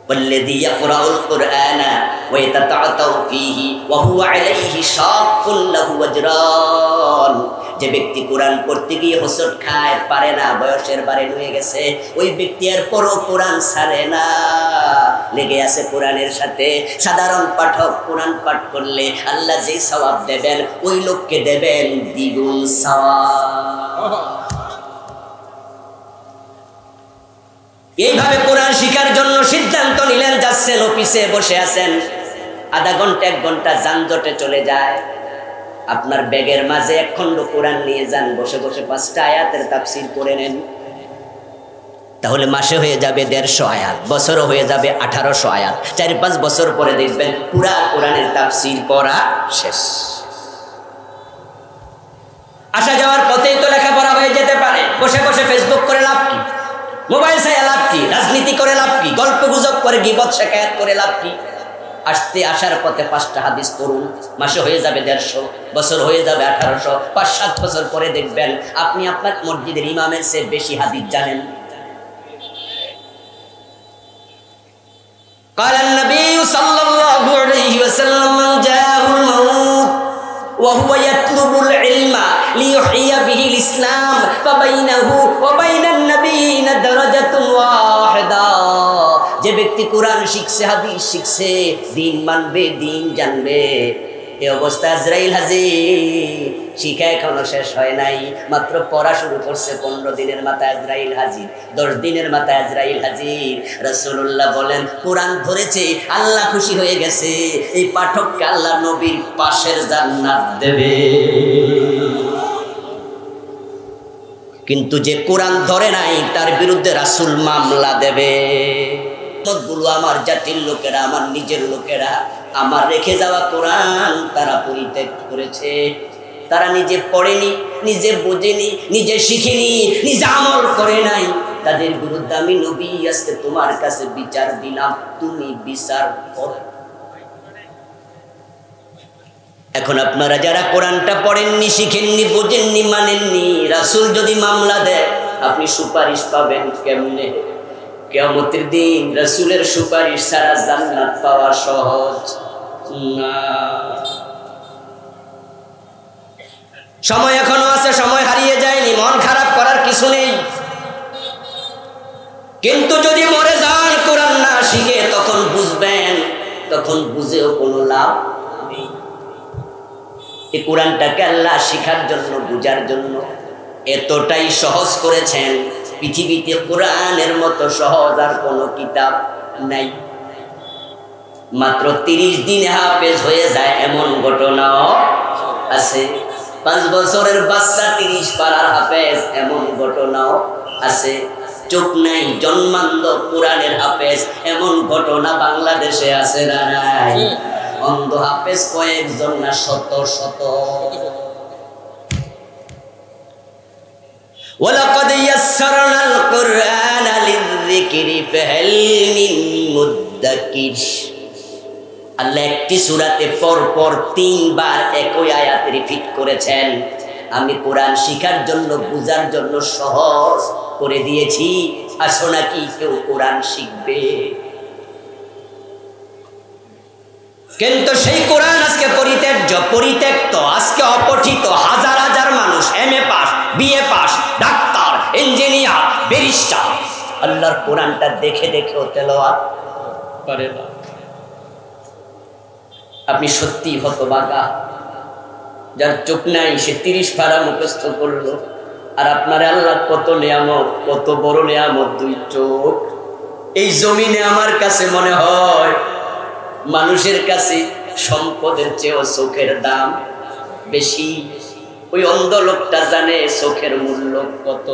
ওয়াল্লাযী ইয়াকরাউল কুরআনা ওয়াতাতাউ ফীহি ওয়া হুয়া আলাইহি শাক্কুন লাহু আজরান। যে ব্যক্তি কোরআন পড়তে গিয়ে হোঁচট খায়, পারে না, বয়সের বারে হয়ে গেছে, ওই ব্যক্তি আর পরও কোরআন ছাড়ে না, লেগে আছে কোরআনের সাথে। সাধারণ পাঠক কোরআন পাঠ করলে আল্লাহ যে সওয়াব দেবেন ওই লোককে দেবেন দ্বিগুণ সওয়াব। এইভাবে কোরআন শিখার জন্য সিদ্ধান্ত নিলেন, যাচ্ছেন, অফিসে বসে আছেন, আধা ঘন্টা 1 ঘন্টা যানজটে চলে যায়। আপনার ব্যাগের মাঝে 1 খণ্ড কোরআন নিয়ে যান, বসে বসে 5টা আয়াতের তাফসীর করে নেন, তাহলে মাসে হয়ে যাবে 150 আয়াত, বছরও হয়ে যাবে 1800 আয়াত। 4-5 বছর পরে দেখবেন পুরা কোরআনের তাফসীর পড়া শেষ। আসা যাওয়ার পথেই তো লেখাপড়া হয়ে যেতে পারে। বসে বসে ফেসবুক করে লাভ কি, মোবাইল চাই লাভ কি, রাজনীতি করে লাভ কি, গল্প গুজব করে গীবত শিকায়াত করে লাভ কি? আসতে আসার পথে 5টা হাদিস পড়ুন, মাসে হয়ে যাবে 150, বছর হয়ে যাবে 1800। 5-7 বছর পরে দেখবেন আপনি আপনার মসজিদের ইমামের চেয়ে বেশি হাদিস জানেন। قال النبي صلى الله عليه وسلم من جاءه الموت وهو يطلب العلم ليحيي به الإسلام فبينه وبين النبيين درجة واحدة। যে ব্যক্তি কোরআন শিখছে, হাদিস শিখছে, দিন মানবে, দিন জানবে, এই অবস্থা আজরাইল হাজির। শিখা এখনো শেষ হয় নাই, মাত্র পড়া শুরু করছে। 15 দিনের মাথায় আজরাইল হাজির, 10 দিনের মাথায় আজরাইল হাজির। রাসূলুল্লাহ বলেন, কোরআন ধরেছে, আল্লাহ খুশি হয়ে গেছে, এই পাঠককে আল্লাহ নবীর পাশের জান্নাত দেবে। কিন্তু যে কোরআন ধরে নাই তার বিরুদ্ধে রাসূল মামলা দেবে। গুলো আমার জাতির লোকেরা, আমার নিজের লোকেরা, আমার রেখে যাওয়া কোরআন তারা পরিত্যাগ করেছে। তারা নিজে পড়েনি, নিজে বোঝেনি, নিজে শিখেনি, নিজে আমল করে নাই। তাদের বিরুদ্ধে আমি নবী আজকে তোমার কাছে বিচার দিলাম, তুমি বিচার করো। এখন আপনারা যারা কোরআনটা পড়েননি, শিখেননি, বোঝেননি, মানেননি, রাসূল যদি মামলা দেয় আপনি সুপারিশ পাবেন কেমনে? কিয়ামতের দিন রাসূলের সুপারিশ ছাড়া জান্নাত পাওয়া সহজ না। সময় এখনো আছে, সময় হারিয়ে যায়নি, মন খারাপ করার কিছু নেই। কিন্তু যদি মরে যান কোরআন না শিখে, তখন বুঝবেন, তখন বুঝেও কোনো লাভ নেই। এই কোরআনটাকে আল্লাহ শিখার জন্য, বুঝার জন্য এতটাই সহজ করেছেন, পৃথিবীতে কোরআনের মতো সহজ আর কোনো কিতাব নাই। মাত্র 30 দিনে হাফেজ হয়ে যায় এমন ঘটনাও আছে। 5 বছরের বাচ্চা 30 পারার হাফেজ এমন ঘটনাও আছে। চোখ নাই, জন্মান্ধ কোরআনের হাফেজ এমন ঘটনা বাংলাদেশে আছে না নাই? অন্ধ হাফেজ কয়েকজন না, শত শত। ওয়ালাকাদ ইয়াসসারনাল কুরআনা লিযিকরি ফাহাল মিন মুদ্দাকির। আল্লাহ একটি সূরাতে পরপর 3 বার একই আয়াত রিপিট করেছেন। আমি কোরআন শিখার জন্য, বুঝার জন্য সহজ করে দিয়েছি। আসো নাকি কেউ কোরআন শিখবে? কিন্তু সেই কোরআন আজকে পরিত্যক্ত, আজকে অপঠিত। হাজার হাজার মানুষ MA pass, BA pass, doctor, engineer, barrister আল্লাহর কোরআনটা দেখে দেখেও তেলাওয়াত করে না। আপনি সত্যি হতভাগা, যার চোখ নাই সে 30 পারা মুখস্থ করলো। আর আপনার আল্লাহ কত নিয়ামত, কত বড় নিয়ামত, 2 চোখ। এই জমিনে আমার কাছে মনে হয় মানুষের কাছে সম্পদের চেয়েও চোখের দাম বেশি। ওই অন্ধ লোকটা জানে চোখের মূল্য কত।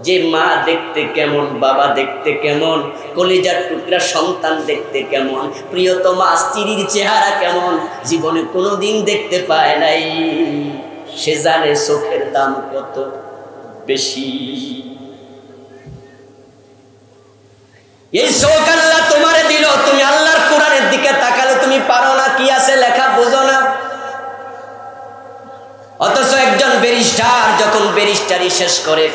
যে মা দেখতে কেমন, বাবা দেখতে কেমন, কলিজার টুকরা সন্তান দেখতে কেমন, প্রিয়তমা স্ত্রীর চেহারা কেমন, জীবনে কোনোদিন দেখতে পায় নাই, সে জানে চোখের দাম কত বেশি। এই চোখ আল্লাহ তোমারে দিল, তুমি আল্লাহর কোরআনের দিকে তাকালে তুমি পারো না, কি আছে লেখা বোঝো না। অথচ একজন ব্যারিস্টার যখন ব্যারিস্টারি শেষ করে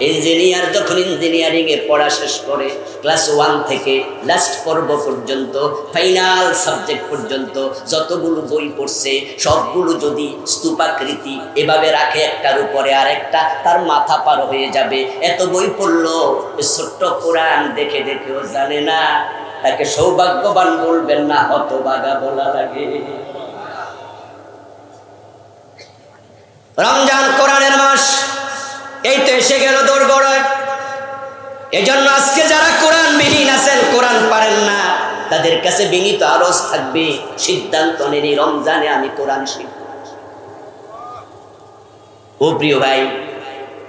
ইঞ্জিনিয়ার যখন ইঞ্জিনিয়ারিং এ পড়া শেষ করে ক্লাস 1 থেকে লাস্ট পর্ব পর্যন্ত ফাইনাল সাবজেক্ট পর্যন্ত যতগুলো বই পড়ছে সবগুলো যদি স্তূপাকৃতি এভাবে রাখে একটার উপরে আরেকটা, তার মাথা পার হয়ে যাবে। এত বই পড়লো, ছোট্ট কোরআন দেখে দেখেও জানে না। তাকে সৌভাগ্যবান বলবেন না, হতভাগা বলা লাগে। রমজান কোরআনের মাস, এই তো এসে গেল দোরগোড়ায়। এজন্য আজকে যারা কোরআন বিহীন আছেন, কোরআন পারেন না, তাদের কাছে বিনীত আরজ থাকবে, সিদ্ধান্ত নেন এই রমজানে আমি কোরআন শিখব। ও প্রিয় ভাই,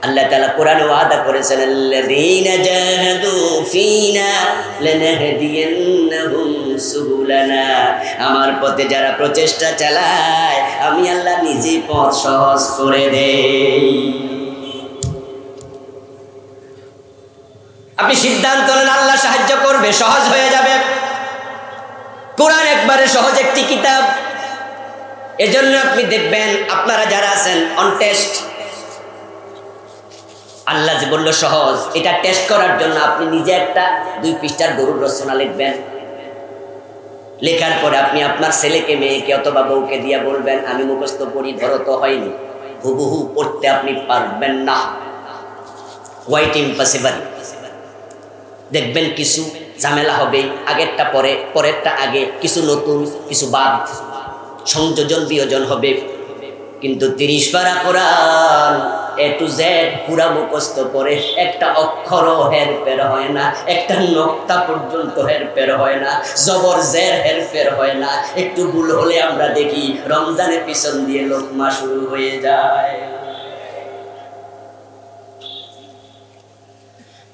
আল্লাহ তাআলা কোরআনে ওয়াদা করেছেন, আল্লাযীনা জাহাদু ফীনা লানাহদিয়ান্নাহুম সুবুলানা। আমার পথে যারা প্রচেষ্টা চালায়, আমি আল্লাহ নিজে পথ সহজ করে দেই। আপনি সিদ্ধান্ত নেন, আল্লাহ সাহায্য করবে, সহজ হয়ে যাবে। কোরআন একবারে সহজ একটি কিতাব। এজন্য আপনি দেখবেন, আপনারা যারা আছেন অন টেস্ট, আল্লাহ যে বলল সহজ, এটা টেস্ট করার জন্য আপনি নিজে একটা 2 পৃষ্ঠার গরুর রচনা লিখবেন। লেখার পরে আপনি আপনার ছেলেকে, মেয়েকে অথবা বউকে দিয়ে বলবেন, আমি মুখস্থ পড়ি, ধরো তো হয়নি, হুবহু পড়তে আপনি পারবেন না, কোয়াইট ইম্পসিবল। দেখবেন কিছু ঝামেলা হবে, আগেরটা পরে, পরেরটা আগে, কিছু নতুন, কিছু বাদ, সংযোজন বিয়োজন হবে। কিন্তু 30 পারা কোরআন এ টু জেড পুরা মুখস্থ করে একটা অক্ষরও হেরফের হয় না, একটা নোক্তা পর্যন্ত হেরফের হয় না, জবর জের হেরফের হয় না। একটু ভুল হলে আমরা দেখি রমজানের পিছন দিয়ে লোকমা শুরু হয়ে যায়।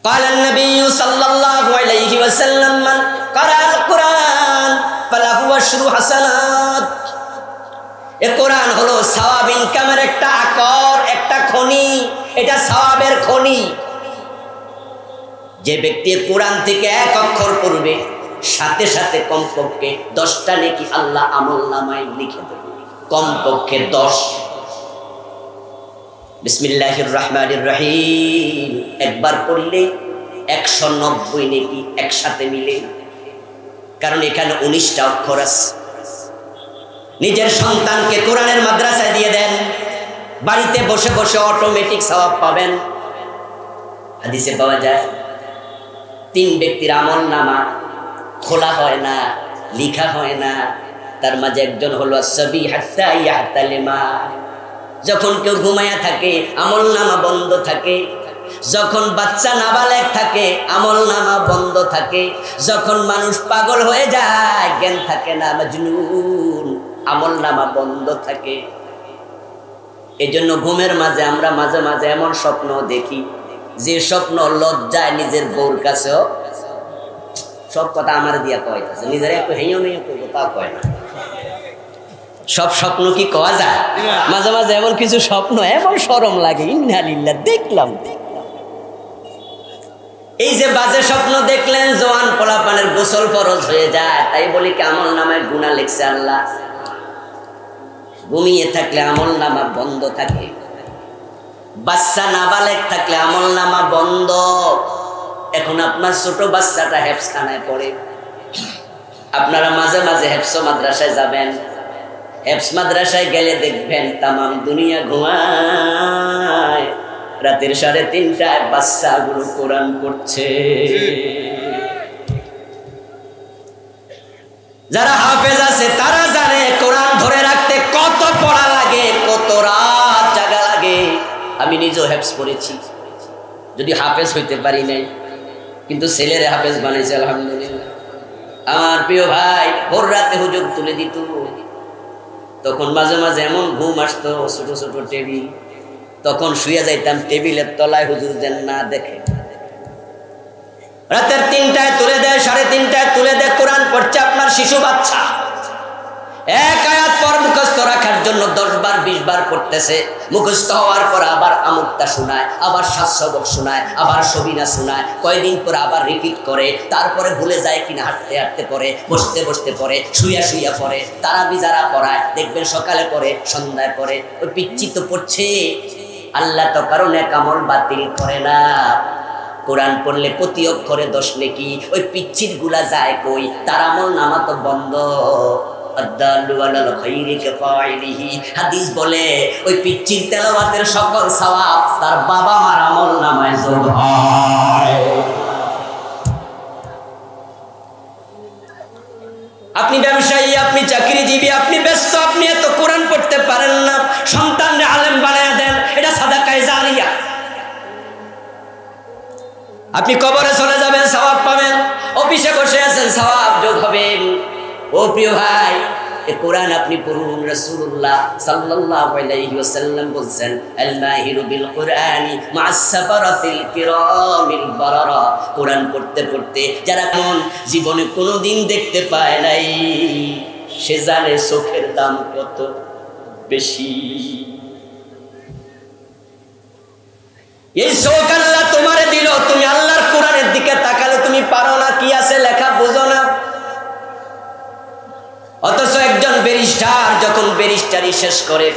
قال النبي صلى الله عليه وسلم من قرأ القرآن فله عشر حسنات। এ কোরআন হলো সওয়াব ইনকামের একটা আকর, একটা খনি, এটা সওয়াবের খনি। যে ব্যক্তি কোরআন থেকে 1 অক্ষর পড়বে, সাথে সাথে কমপক্ষে 10টা নেকি আল্লাহ আমলনামায় লিখে দেবে, কমপক্ষে 10। বিসমিল্লাহির রহমানির রহিম একবার পড়লে 190 নেকি একসাথে মিলে, কারণ এখানে 19টা অক্ষর আছে। নিজের সন্তানকে কোরআনের মাদ্রাসায় দিয়ে দেন, বাড়িতে বসে বসে অটোমেটিক সওয়াব পাবেন। হাদিসে পাওয়া যায় 3 ব্যক্তির আমলনামা খোলা হয় না, লেখা হয় না। তার মাঝে একজন হলো সাবি হাত্তা ইয়াহতালিমা। যখন কেউ ঘুমায়া থাকে আমলনামা বন্ধ থাকে, যখন বাচ্চা নাবালেগ থাকে আমলনামা বন্ধ থাকে, যখন মানুষ পাগল হয়ে যায়, জ্ঞান থাকে না, মাজনুন, আমলনামা বন্ধ থাকে। এজন্য ঘুমের মাঝে আমরা মাঝে মাঝে এমন স্বপ্ন দেখি, যে স্বপ্ন লজ্জায় নিজের বউর কাছেও, সব কথা আমার দিয়া কইতাছে, নিজের একটু হেইও নেই কইব, তা কয় না। সব স্বপ্ন কি কওয়া যায়? মাঝে মাঝে এমন কিছু স্বপ্ন এমন শরম লাগে, ইন্নালিল্লাহ, দেখলাম। এই যে বাজে স্বপ্ন দেখলেন, জওয়ান পোলাপানের গোসল ফরজ হয়ে যায়, তাই বলি কি আমলনামায় গুনাহ লিখছে আল্লাহ? ঘুমিয়ে থাকলে আমলনামা বন্ধ থাকে, বাচ্চা নাবালেগ থাকলে আমলনামা বন্ধ। এখন আপনার ছোট বাচ্চাটা হেফজখানায় পড়ে, আপনারা মাঝে মাঝে হেফজ মাদ্রাসায় যাবেন। হেফজ মাদ্রাসায় গেলে দেখবেন তামাম দুনিয়া ঘুমায়, রাতের 3:30টায় বাচ্চাগুলো কোরআন পড়ছে। যারা হাফেজ আছে তারা জানে কোরআন ধরে রাখতে কত পড়া লাগে, কত রাত জাগা লাগে। আমি নিজেও হেফজ পড়েছি, যদি হাফেজ হইতে পারি নাই, কিন্তু ছেলের হাফেজ বানাইছে আলহামদুলিল্লাহ। আমার প্রিয় ভাই ভোর রাতে হুজুর তুলে দিত, তখন মাঝে মাঝে এমন ঘুম আসতো, ছোট ছোট টেবিল, তখন শুয়ে যাইতাম টেবিলের তলায়, হুজুর যেন না দেখে। রাতের 3টায় তুলে দেয়, 3:30টায় তুলে দেয়, কোরআন পড়ছে আপনার শিশু বাচ্চা। 1 আয়াত পর মুখস্থ রাখার জন্য 10 বার 20 বার পড়তেছে। মুখস্থ হওয়ার পর আবার আমুকটা শোনায়, আবার শাসবক শোনায়, আবার সবিনা শোনায়, কয়েকদিন পর আবার রিপিট করে, তারপরে ভুলে যায় কিনা হাঁটতে হাঁটতে পড়ে, বসতে বসতে পড়ে, শুইয়া শুইয়া পড়ে। তারাবি যারা পড়ায় দেখবেন সকালে পড়ে, সন্ধ্যায় পড়ে। ওই পিচ্ছি তো পড়ছে, আল্লাহ তো কারো নেক আমল বাতিল করে না। কোরআন পড়লে প্রতি অক্ষরে 10 নেকি, ওই পিচ্ছির গুলা যায় কই? তার আমল নামা তো বন্ধ। হাদিস বলে ওই পিচ্ছির তেলাওয়াতের সকল সওয়াব তার বাবা মার আমল নামায় যোগ হয়। আপনি ব্যবসায়ী, আপনি চাকরিজীবী, আপনি ব্যস্ত, আপনি এত কোরআন পড়তে পারেন না, সন্তানরে আলেম বানায় দেন, এটা সাদাকায়ে জারিয়া। আপনি কবরে চলে যাবেন, সওয়াব পাবেন। অফিসে বসে আছেন, সওয়াব যোগ হবে। ও প্রিয় ভাই, এই কোরআন আপনি পড়ুন। রাসূলুল্লাহ সাল্লাল্লাহু আলাইহি ওয়াসাল্লাম বলেন, আল মাহিরু বিল কুরআনি মা'আস সাফারাতিল কিরামিল বারারা। কোরআন পড়তে পড়তে যারা কোন জীবনে কোনোদিন দেখতে পায় নাই, সে জানে চোখের দাম কত বেশি। এই চোখ আল্লাহ তোমারে দিল, তুমি আল্লাহর কোরআনের দিকে তাকালে তুমি পারো না, কি আছে লেখা বুঝো না। অথচ একজন ব্যারিস্টার যখন ব্যারিস্টারি শেষ করে,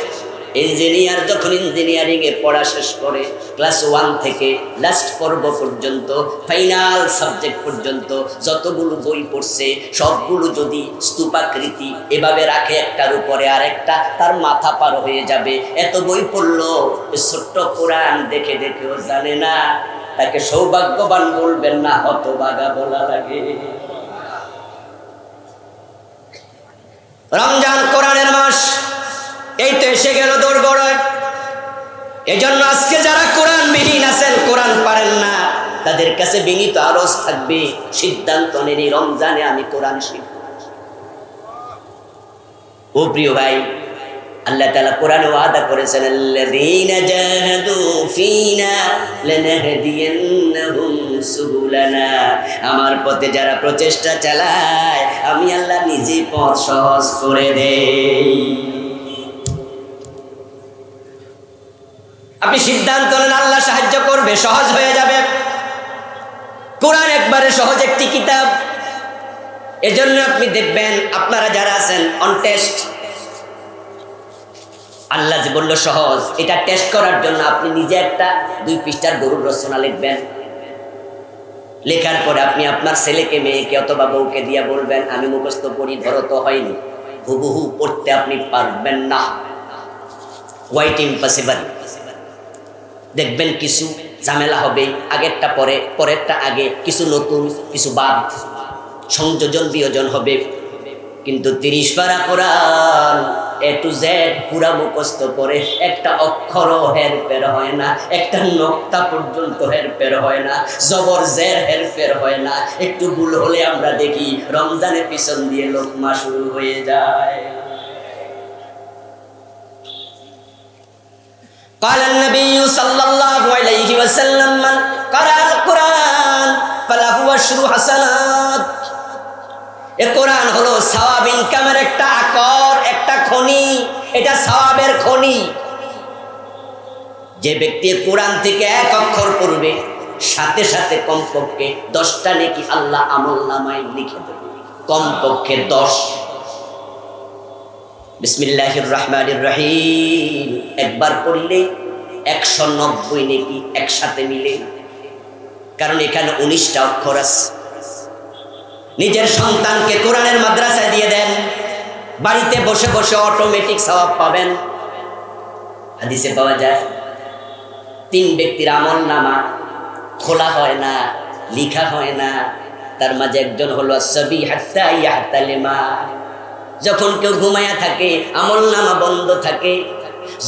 ইঞ্জিনিয়ার যখন ইঞ্জিনিয়ারিং এ পড়া শেষ করে, ক্লাস 1 থেকে লাস্ট পর্ব পর্যন্ত, ফাইনাল সাবজেক্ট পর্যন্ত যতগুলো বই পড়ছে সবগুলো যদি স্তূপাকৃতি এভাবে রাখে একটার উপরে আরেকটা, তার মাথা পার হয়ে যাবে। এত বই পড়লো, ছোট্ট কোরআন দেখে দেখেও জানে না। তাকে সৌভাগ্যবান বলবেন না, হতভাগা বলা লাগে। রমজান কোরআনের মাস, এই তো এসে গেল দোরগোড়ায়। এজন্য আজকে যারা কোরআন বিহীন আছেন, কোরআন পারেন না, তাদের কাছে বিনীত আরজ থাকবে, সিদ্ধান্ত নেন এই রমজানে আমি কোরআন শিখব। ও প্রিয় ভাই, আল্লাহ তাআলা কোরআনে ওয়াদা করেছেন, আল্লাযীনা জাহাদু ফীনা লানাহদিয়ান্নাহুম সুবুলানা। আমার পথে যারা প্রচেষ্টা চালায়, আমি আল্লাহ নিজে পথ সহজ করে দেই। আপনি সিদ্ধান্ত নেন, আল্লাহ সাহায্য করবে, সহজ হয়ে যাবে। কোরআন একবারে সহজ একটি কিতাব। এজন্য আপনি দেখবেন, আপনারা যারা আছেন অন টেস্ট, আল্লাহ যে বললো সহজ, এটা টেস্ট করার জন্য আপনি নিজে একটা 2 পৃষ্ঠার গরুর রচনা লিখবেন। লেখার পরে আপনি আপনার ছেলেকে, মেয়েকে অথবা বউকে দিয়ে বলবেন, আমি মুখস্থ করি, ধরো তো হয়নি। হুবহু পড়তে আপনি পারবেন না, কোয়াইট ইম্পসিবল। দেখবেন কিছু ঝামেলা হবে, আগেরটা পরে, পরেরটা আগে, কিছু নতুন, কিছু বাদ, সংযোজন বিয়োজন হবে। কিন্তু 30 পারা কোরআন A to Z পুরা মুখস্থ করে একটা অক্ষরও হেরফের হয় না, একটা নক্তা পর্যন্ত হেরফের হয় না, জবর জের হেরফের হয় না। একটু ভুল হলে আমরা দেখি রমজানের পিছন দিয়ে লোকমা শুরু হয়ে যায়। قال النبي صلى الله عليه وسلم من قرأ القرآن فله عشر حسنات। এ কোরআন হলো সওয়াব ইনকামের একটা আকর, একটা খনি। এটা সওয়াবের খনি। যে ব্যক্তি কোরআন থেকে 1 অক্ষর পড়বে, সাথে সাথে কমপক্ষে 10টা নেকি আল্লাহ আমলনামায় লিখে দেবে, কমপক্ষে 10। বিসমিল্লাহির রহমানির রহিম একবার পড়লে 190 নেকি একসাথে মিলে, কারণ এখানে 19টা অক্ষর আছে। নিজের সন্তানকে কোরআনের মাদ্রাসায় দিয়ে দেন, বাড়িতে বসে বসে অটোমেটিক সওয়াব পাবেন। হাদিসে পাওয়া যায় 3 ব্যক্তির আমলনামা খোলা হয় না, লেখা হয় না। তার মাঝে একজন হলো সাবি হাত্তা ইয়াহতালিমা। যখন কেউ ঘুমায়া থাকে আমলনামা বন্ধ থাকে,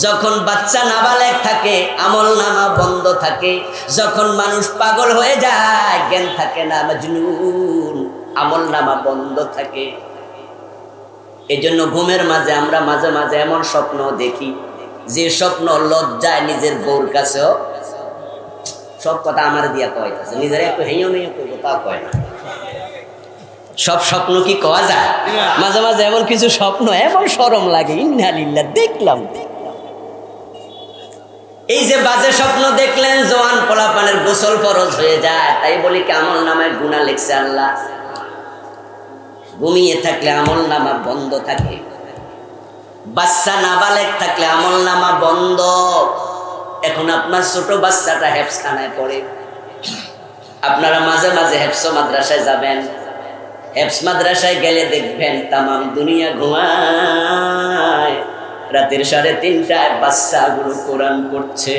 যখন বাচ্চা নাবালেগ থাকে আমলনামা বন্ধ থাকে, যখন মানুষ পাগল হয়ে যায়, জ্ঞান থাকে না, মাজনুন, আমলনামা বন্ধ থাকে। এজন্য ঘুমের মাঝে আমরা মাঝে মাঝে এমন স্বপ্ন দেখি, যে স্বপ্ন লজ্জায় নিজের বউর কাছেও, সব কথা আমার দিয়া কইতাছে, নিজের একটু হেঁয়ো মেয়ে কইব তা কয় না। সব স্বপ্ন কি কওয়া যায়? মাঝে মাঝে এমন কিছু স্বপ্ন এমন শরম লাগে, ইন্নালিল্লাহ দেখলাম। এই যে বাজে স্বপ্ন দেখলেন, জওয়ান পোলাপানের গোসল ফরজ হয়ে যায়, তাই বলি কি আমলনামায় গুনাহ লিখছে আল্লাহ? ঘুমিয়ে থাকলে আমলনামা বন্ধ থাকে, বাচ্চা নাবালেগ থাকলে আমলনামা বন্ধ। এখন আপনার ছোট বাচ্চাটা হেফজখানায় পড়ে, আপনারা মাঝে মাঝে হেফজ মাদ্রাসায় যাবেন। হেফজ মাদ্রাসায় গেলে দেখবেন তামাম দুনিয়া ঘুমায়, রাতের 3:30টায় বাচ্চাগুলো কোরআন পড়ছে।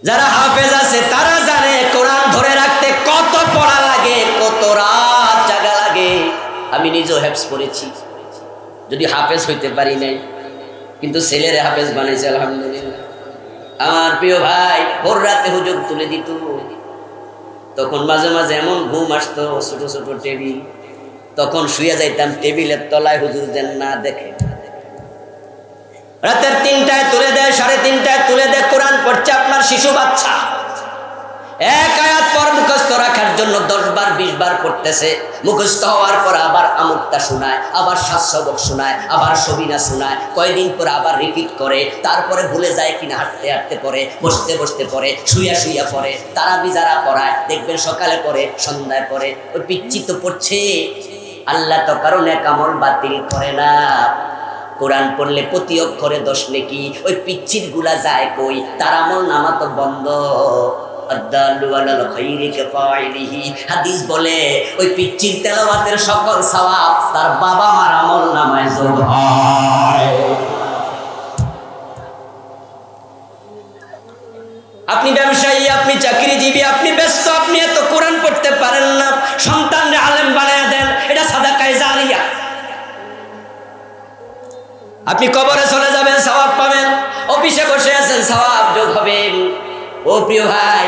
যারা হাফেজ আছে তারা জানে কোরআন ধরে রাখতে কত পড়া লাগে, কত রাত জাগা লাগে। আমি নিজেও হেফজ পড়েছি, যদি হাফেজ হইতে পারি নাই, কিন্তু ছেলেরে হাফেজ বানাইছে আলহামদুলিল্লাহ। আমার প্রিয় ভাই ভোর রাতে হুজুর তুলে দিত, তখন মাঝে মাঝে এমন ঘুম আসতো, ছোট ছোট টেবিল, তখন শুয়ে যাইতাম টেবিলের তলায়, হুজুর যেন না দেখে। রাতের 3টায় তুলে দেয়, 3:30টায় তুলে দেয়, কোরআন পড়ছে আপনার শিশু বাচ্চা। এক আয়াত পর মুখস্থ রাখার জন্য 10 বার 20 বার পড়তেছে। মুখস্থ হওয়ার পর আবার আমুকটা শোনায়, আবার সাতসবক শোনায়, আবার সবিনা শোনায়, কয়দিন পর আবার রিপিট করে, তারপরে ভুলে যায় কিনা হাঁটতে হাঁটতে পড়ে, বসতে বসতে পড়ে, শুইয়া শুইয়া পড়ে। তারাবি যারা পড়ায় দেখবেন সকালে পড়ে, সন্ধ্যায় পড়ে। ওই পিচ্ছি তো পড়ছে, আল্লাহ তো কারণে কামল বাতিল করে না। কোরআন পড়লে প্রতি অক্ষরে 10 নেকি। ওই পিচ্ছির গুলা যায় কই? তার আমল নামা তো বন্ধ। হাদিস বলে ওই পিচ্চির তেলাওয়াতের সকল সওয়াব তার বাবা মার আমল নামায় যোগ হয়। আপনি ব্যবসায়ী, আপনি চাকরিজীবী, আপনি ব্যস্ত, আপনি এত কোরআন পড়তে পারেন না, সন্তানরে আলেম বানায় দেন, এটা সাদাকায়ে জারিয়া। আপনি কবরে চলে যাবেন, সওয়াব পাবেন। অফিসে বসে আছেন, সওয়াব যোগ হবে। ও প্রিয় ভাই,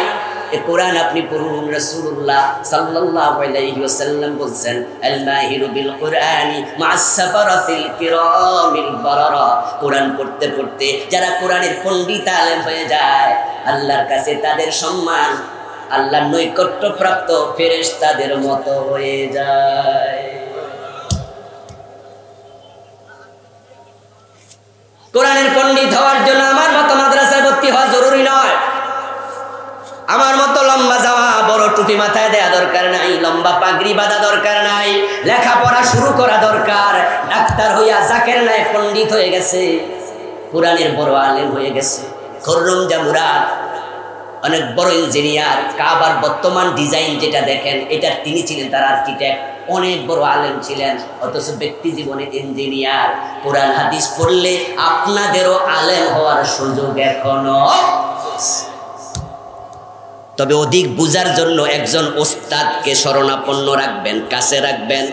এ কোরআন আপনি পড়ুন। রাসূলুল্লাহ সাল্লাল্লাহু আলাইহি ওয়াসাল্লাম বলেন, আল মাহিরু বিল কুরআনি মা'আস সাফারাতিল কিরামিল বারারা। কোরআন পড়তে পড়তে যারা কোরআনের পণ্ডিত আলেম হয়ে যায়, আল্লাহর কাছে তাদের সম্মান আল্লাহর নৈকট্যপ্রাপ্ত ফেরেশতাদের মতো হয়ে যায়। কোরআনের পণ্ডিত হওয়ার জন্য আমার মতো মাদ্রাসায় ভর্তি হওয়া জরুরি নয়। আমার মতো লম্বা জামা বড় টুপি মাথায় দেয়া দরকার নাই, লম্বা পাগড়ি বাঁধা দরকার নাই। লেখাপড়া শুরু করা দরকার। ডাক্তার হইয়া জাকের নাই পণ্ডিত হয়ে গেছে, কোরআনের বড় আলেম হয়ে গেছে। খররম জামুরাত অনেক বড় ইঞ্জিনিয়ার, কাবার বর্তমান ডিজাইন যেটা দেখেন এটা তিনি ছিলেন, তার আর্কিটেক্ট, অনেক বড় আলেম ছিলেন, অথচ ব্যক্তি জীবনে ইঞ্জিনিয়ার। কোরআন হাদিস পড়লে আপনাদেরও আলেম হওয়ার সুযোগ এখনো। তবে অধিক বুঝার জন্য একজন ওস্তাদকে শরণাপন্ন রাখবেন, কাছে রাখবেন,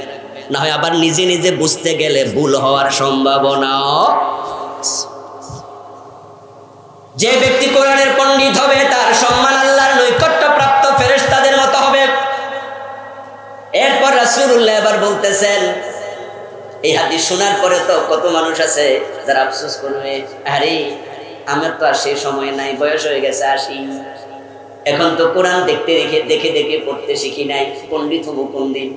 না হয় আবার নিজে নিজে বুঝতে গেলে ভুল হওয়ার সম্ভাবনাও। যে ব্যক্তি কোরআনের পণ্ডিত হবে তার সম্মান আল্লাহর নৈকট্যপ্রাপ্ত ফেরেশতাদের মতো হবে। এরপর রাসূলুল্লাহ আবার বলতেছেন, এই হাদিস শোনার পরে তো কত মানুষ আছে যারা আফসোস করবে, আরে আমার তো আর সেই সময় নাই, বয়স হয়ে গেছে 80, এখন তো কোরআন দেখতে দেখে দেখে পড়তে শিখি নাই, পণ্ডিত হবো কোন দিন?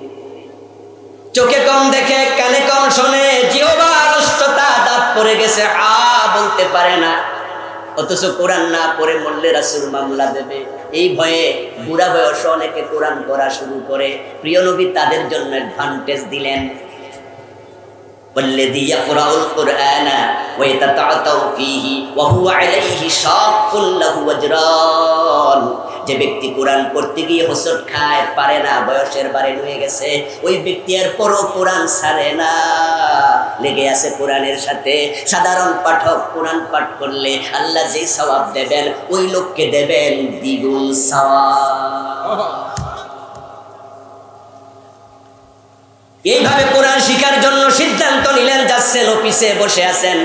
চোখে কম দেখে, কানে কম শোনে, জিহ্বার অষ্টতা, দাঁত পড়ে গেছে, বলতে পারে না, অথচ কোরআন না পড়ে মরলে রাসূল মামলা দেবে। এই ভয়ে বুড়া বয়সে অনেকে কোরআন পড়া শুরু করে। প্রিয় নবী তাদের জন্য অ্যাডভান্টেজ দিলেন, والذي يقرأ القرآن ويتتعتع فيه وهو عليه شاق له أجران। যে ব্যক্তি কোরআন পড়তে গিয়ে হোঁচট খায়, পারে না, বয়সের বারে হয়ে গেছে, ওই ব্যক্তি আর পরও কোরআন ছাড়ে না, লেগে আছে কোরআনের সাথে। সাধারণ পাঠক কোরআন পাঠ করলে আল্লাহ যে সওয়াব দেবেন ওই লোককে দেবেন দ্বিগুণ সওয়াব। এইভাবে কোরআন শিখার জন্য সিদ্ধান্ত নিলেন, যাচ্ছেন, অফিসে বসে আছেন,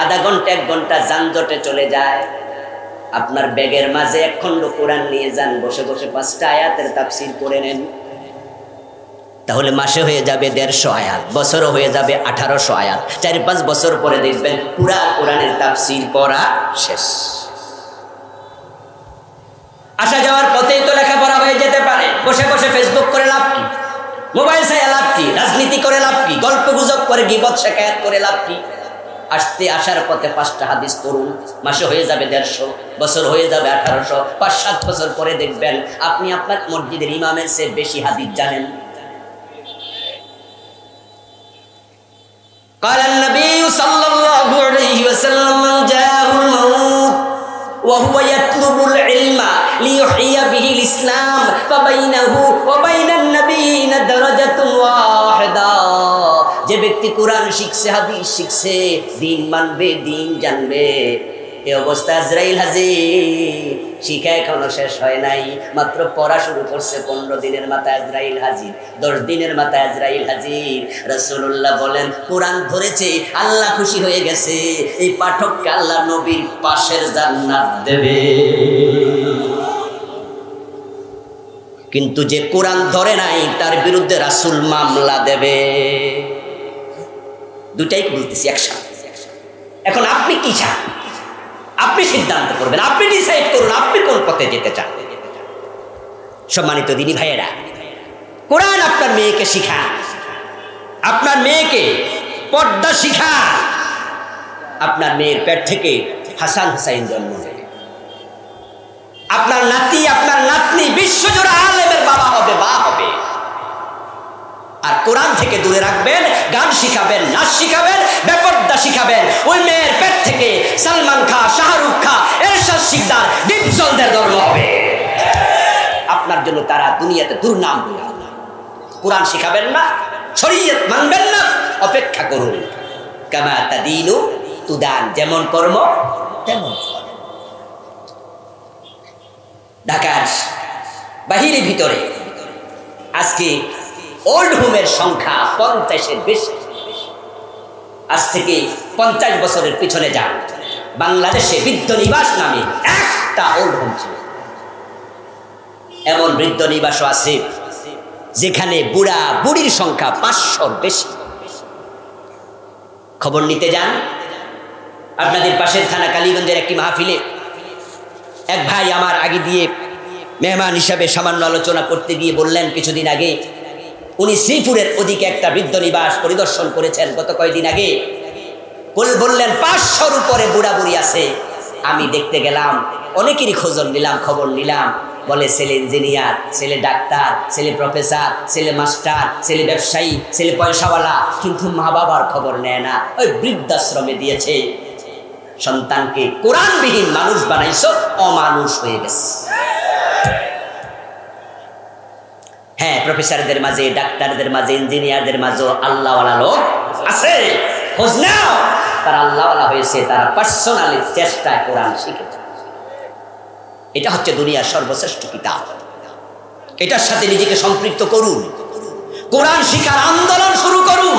আধা ঘন্টা 1 ঘন্টা যানজটে চলে যায়। আপনার ব্যাগের মাঝে 1 খণ্ড কোরআন নিয়ে যান, বসে বসে 5টা আয়াতের তাফসীর করে নেন, তাহলে মাসে হয়ে যাবে 150 আয়াত, বছরও হয়ে যাবে 1800 আয়াত। 4-5 বছর পরে দেখবেন পুরা কোরআনের তাফসীর পড়া শেষ। আসা যাওয়ার পথেই তো লেখাপড়া হয়ে যেতে পারে। বসে বসে ফেসবুক করে লাভ কি? মোবাইল চাই লাভ কি? রাজনীতি করে লাভ কি? গল্প গুজব করে গীবত শিকায়াত করে লাভ কি? আসতে আসার পথে 5টা হাদিস পড়ুন, মাসে হয়ে যাবে 150, বছর হয়ে যাবে 1800, 5-7 বছর পরে দেখবেন আপনি আপনার মসজিদের ইমামের চেয়ে বেশি হাদিস জানেন। قال النبي صلى الله عليه وسلم من جاءه الموت وهو يطلب العلم ليحيي به الإسلام فبينه وبين النبيين درجة واحدة। যে ব্যক্তি কোরআন শিখছে, হাদিস শিখছে, দিন মানবে, দিন জানবে, এই অবস্থা আজরাইল হাজির। শিখা এখনো শেষ হয় নাই, মাত্র পড়া শুরু করছে। 15 দিনের মাথায় আজরাইল হাজির, 10 দিনের মাথায় আজরাইল হাজির। রাসূলুল্লাহ বলেন কোরআন ধরেছে, আল্লাহ খুশি হয়ে গেছে, এই পাঠককে আল্লাহ নবীর পাশের জান্নাত দেবে। কিন্তু যে কোরআন ধরে নাই তার বিরুদ্ধে রাসূল মামলা দেবে। দুটাই বলতেছি একসাথে। এখন আপনি কি চান? আপনি সিদ্ধান্ত করবেন, আপনি ডিসাইড করুন আপনি কোন পথে যেতে চান। সম্মানিত দিনী ভাইয়েরা, কোরআন আপনার মেয়েকে শিখান, আপনার মেয়েকে পর্দা শিখান। আপনার মেয়ের পেট থেকে হাসান হুসাইন জন্ম নেবে, আপনার নাতি আপনার নাতনি বিশ্বজোড়া আলেমের বাবা হবে, মা হবে। আর কোরআন থেকে দূরে রাখবেন, গান শিখাবেন, নাচ শিখাবেন, বেপর্দা শিখাবেন। ওই মেয়ের পেট থেকে সালমান খান, শাহরুখ খান, এরশাদ শিকদার, ডিপজলদের জন্ম হবে। আপনার জন্য তারা দুনিয়াতে দুর্নাম হয়ে যাবে। কোরআন শিখাবেন না, শরীয়ত মানবেন না, অপেক্ষা করুন। কামা তাদিনু তুদান, যেমন কর্ম তেমন ফল। ঢাকার বাহিরে ভিতরে আজকে ওল্ড হোমের সংখ্যা 50-এর বেশি। আজ থেকে 50 বছরের পিছনে যান, বাংলাদেশে বৃদ্ধ নিবাস নামে একটা ওল্ড হোম ছিল। এমন বৃদ্ধ নিবাসও আছে যেখানে বুড়া বুড়ির সংখ্যা 500-র বেশি। খবর নিতে যান, আপনাদের পাশের থানা কালীগঞ্জের একটি মাহফিলে এক ভাই আমার আগে দিয়ে মেহমান হিসাবে সামান্য আলোচনা করতে গিয়ে বললেন, কিছুদিন আগে উনি শ্রীপুরের ওদিকে একটা বৃদ্ধ নিবাস পরিদর্শন করেছেন গত কয়েকদিন আগে। বললেন 500-র উপরে বুড়া বুড়ি আছে। আমি দেখতে গেলাম, অনেকেরই খবর নিলাম। বলে ছেলে ইঞ্জিনিয়ার, ছেলে ডাক্তার, ছেলে প্রফেসর, ছেলে মাস্টার, ছেলে ব্যবসায়ী, ছেলে পয়সাওয়ালা, কিন্তু মা বাবার খবর নেয় না। ওই বৃদ্ধাশ্রমে দিয়েছে। সন্তানকে কোরআনবিহীন মানুষ বানাইছো, অমানুষ হয়ে গেছে। হ্যাঁ, প্রফেসরদের মাঝে, ডাক্তারদের মাঝে, ইঞ্জিনিয়ারদের মাঝেও আল্লাহওয়ালা লোক আছে, খোঁজ নাও। তারা আল্লাহওয়ালা হয়েছে, তারা পার্সোনালি চেষ্টায় কোরআন শিখেছে। এটা হচ্ছে দুনিয়ার সর্বশ্রেষ্ঠ কিতাব। এটার সাথে নিজেকে সম্পৃক্ত করুন, কোরআন শিখার আন্দোলন শুরু করুন,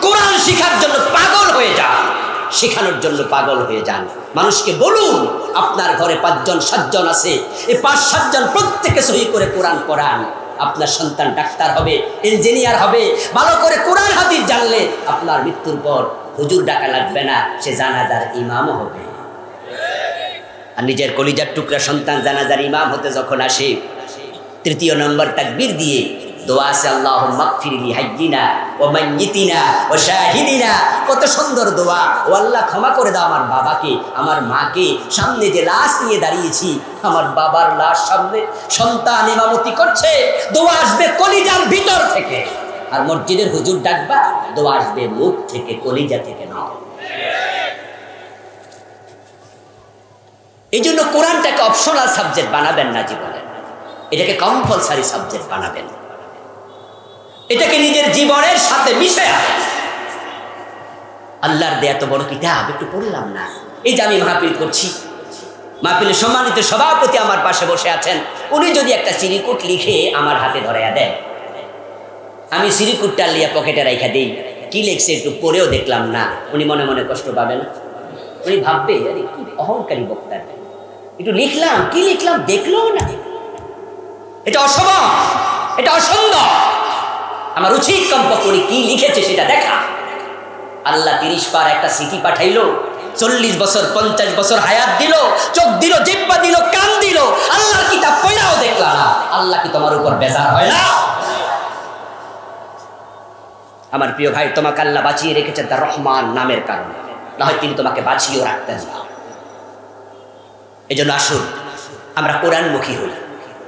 কোরআন শিখার জন্য পাগল হয়ে যান, শেখানোর জন্য পাগল হয়ে যান। মানুষকে বলুন আপনার ঘরে 5জন 7জন আছে, এই 5-7 জন প্রত্যেকে সহি করে কোরআন পড়ান। আপনার সন্তান ডাক্তার হবে, ইঞ্জিনিয়ার হবে। ভালো করে কোরআন হাদিস জানলে আপনার মৃত্যুর পর হুজুর ডাকা লাগবে না, সে জানাজার ইমামও হবে। আর নিজের কলিজার টুকরা সন্তান জানাজার ইমাম হতে যখন আসে, 3 নম্বর তাকবীর দিয়ে দোয়া আছে, আল্লাহুম্মা গফিরলি হাইয়িনা ওয়া মাইয়িতিনা ওয়া শাহিদিনা। কত সুন্দর দোয়া। ও আল্লাহ, ক্ষমা করে দাও আমার বাবাকে, আমার মাকে। সামনে যে লাশ নিয়ে দাঁড়িয়েছি, আমার বাবার লাশ সামনে সন্তান ইমামতি করছে, দোয়া আসবে কলিজার ভিতর থেকে। আর মসজিদের হুজুর ডাকবা, দোয়া আসবে মুখ থেকে, কলিজা থেকে নয়। এই জন্য কোরআনটাকে অপশনাল সাবজেক্ট বানাবেন না জীবনে, এটাকে কম্পালসারি সাবজেক্ট বানাবেন। এটাকে নিজের জীবনের সাথে মিশে আনেন। আল্লাহর দেয়া এত বড় কিতাব একটু পড়লাম না। এই যে আমি মাহফিল করছি, মাহফিলের সম্মানিত সভাপতি আমার পাশে বসে আছেন, উনি যদি একটা চিরিকুট লিখে আমার হাতে ধরাইয়া দেয়, আমি চিরিকুটটা লিয়া পকেটে রাইখা দিই, কি লিখছে একটু পড়েও দেখলাম না, উনি মনে মনে কষ্ট পাবে না? উনি ভাববে আরে কি অহংকারী বক্তা, একটু লিখলাম, কি লিখলাম দেখলো না। এটা অসম্ভব, এটা অসুন্দর। আমার উচিত কমপক্ষে উনি কি লিখেছে সেটা দেখা। আল্লাহ 30 বার একটা চিঠি পাঠাইলো, 40 বছর 50 বছর হায়াত দিল, চোখ দিল, জিহ্বা দিল, কান দিল, আল্লাহর কিতাব পড়াও দেখলা না। আল্লাহ কি তোমার উপর বেজার হয় না? আমার প্রিয় ভাই, তোমাকে আল্লাহ বাঁচিয়ে রেখেছেন তার রহমান নামের কারণে, না হয় তিনি তোমাকে বাঁচিয়েও রাখতেন না। এই জন্য আসুন আমরা কোরআনমুখী হই,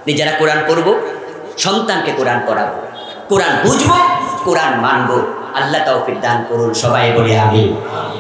নিজেরা কোরআন পড়ব, সন্তানকে কোরআন পড়াবো, কোরআন বুঝবো, কোরআন মানবো। আল্লাহ তৌফিক দান করুন, সবাই বলি আমিন।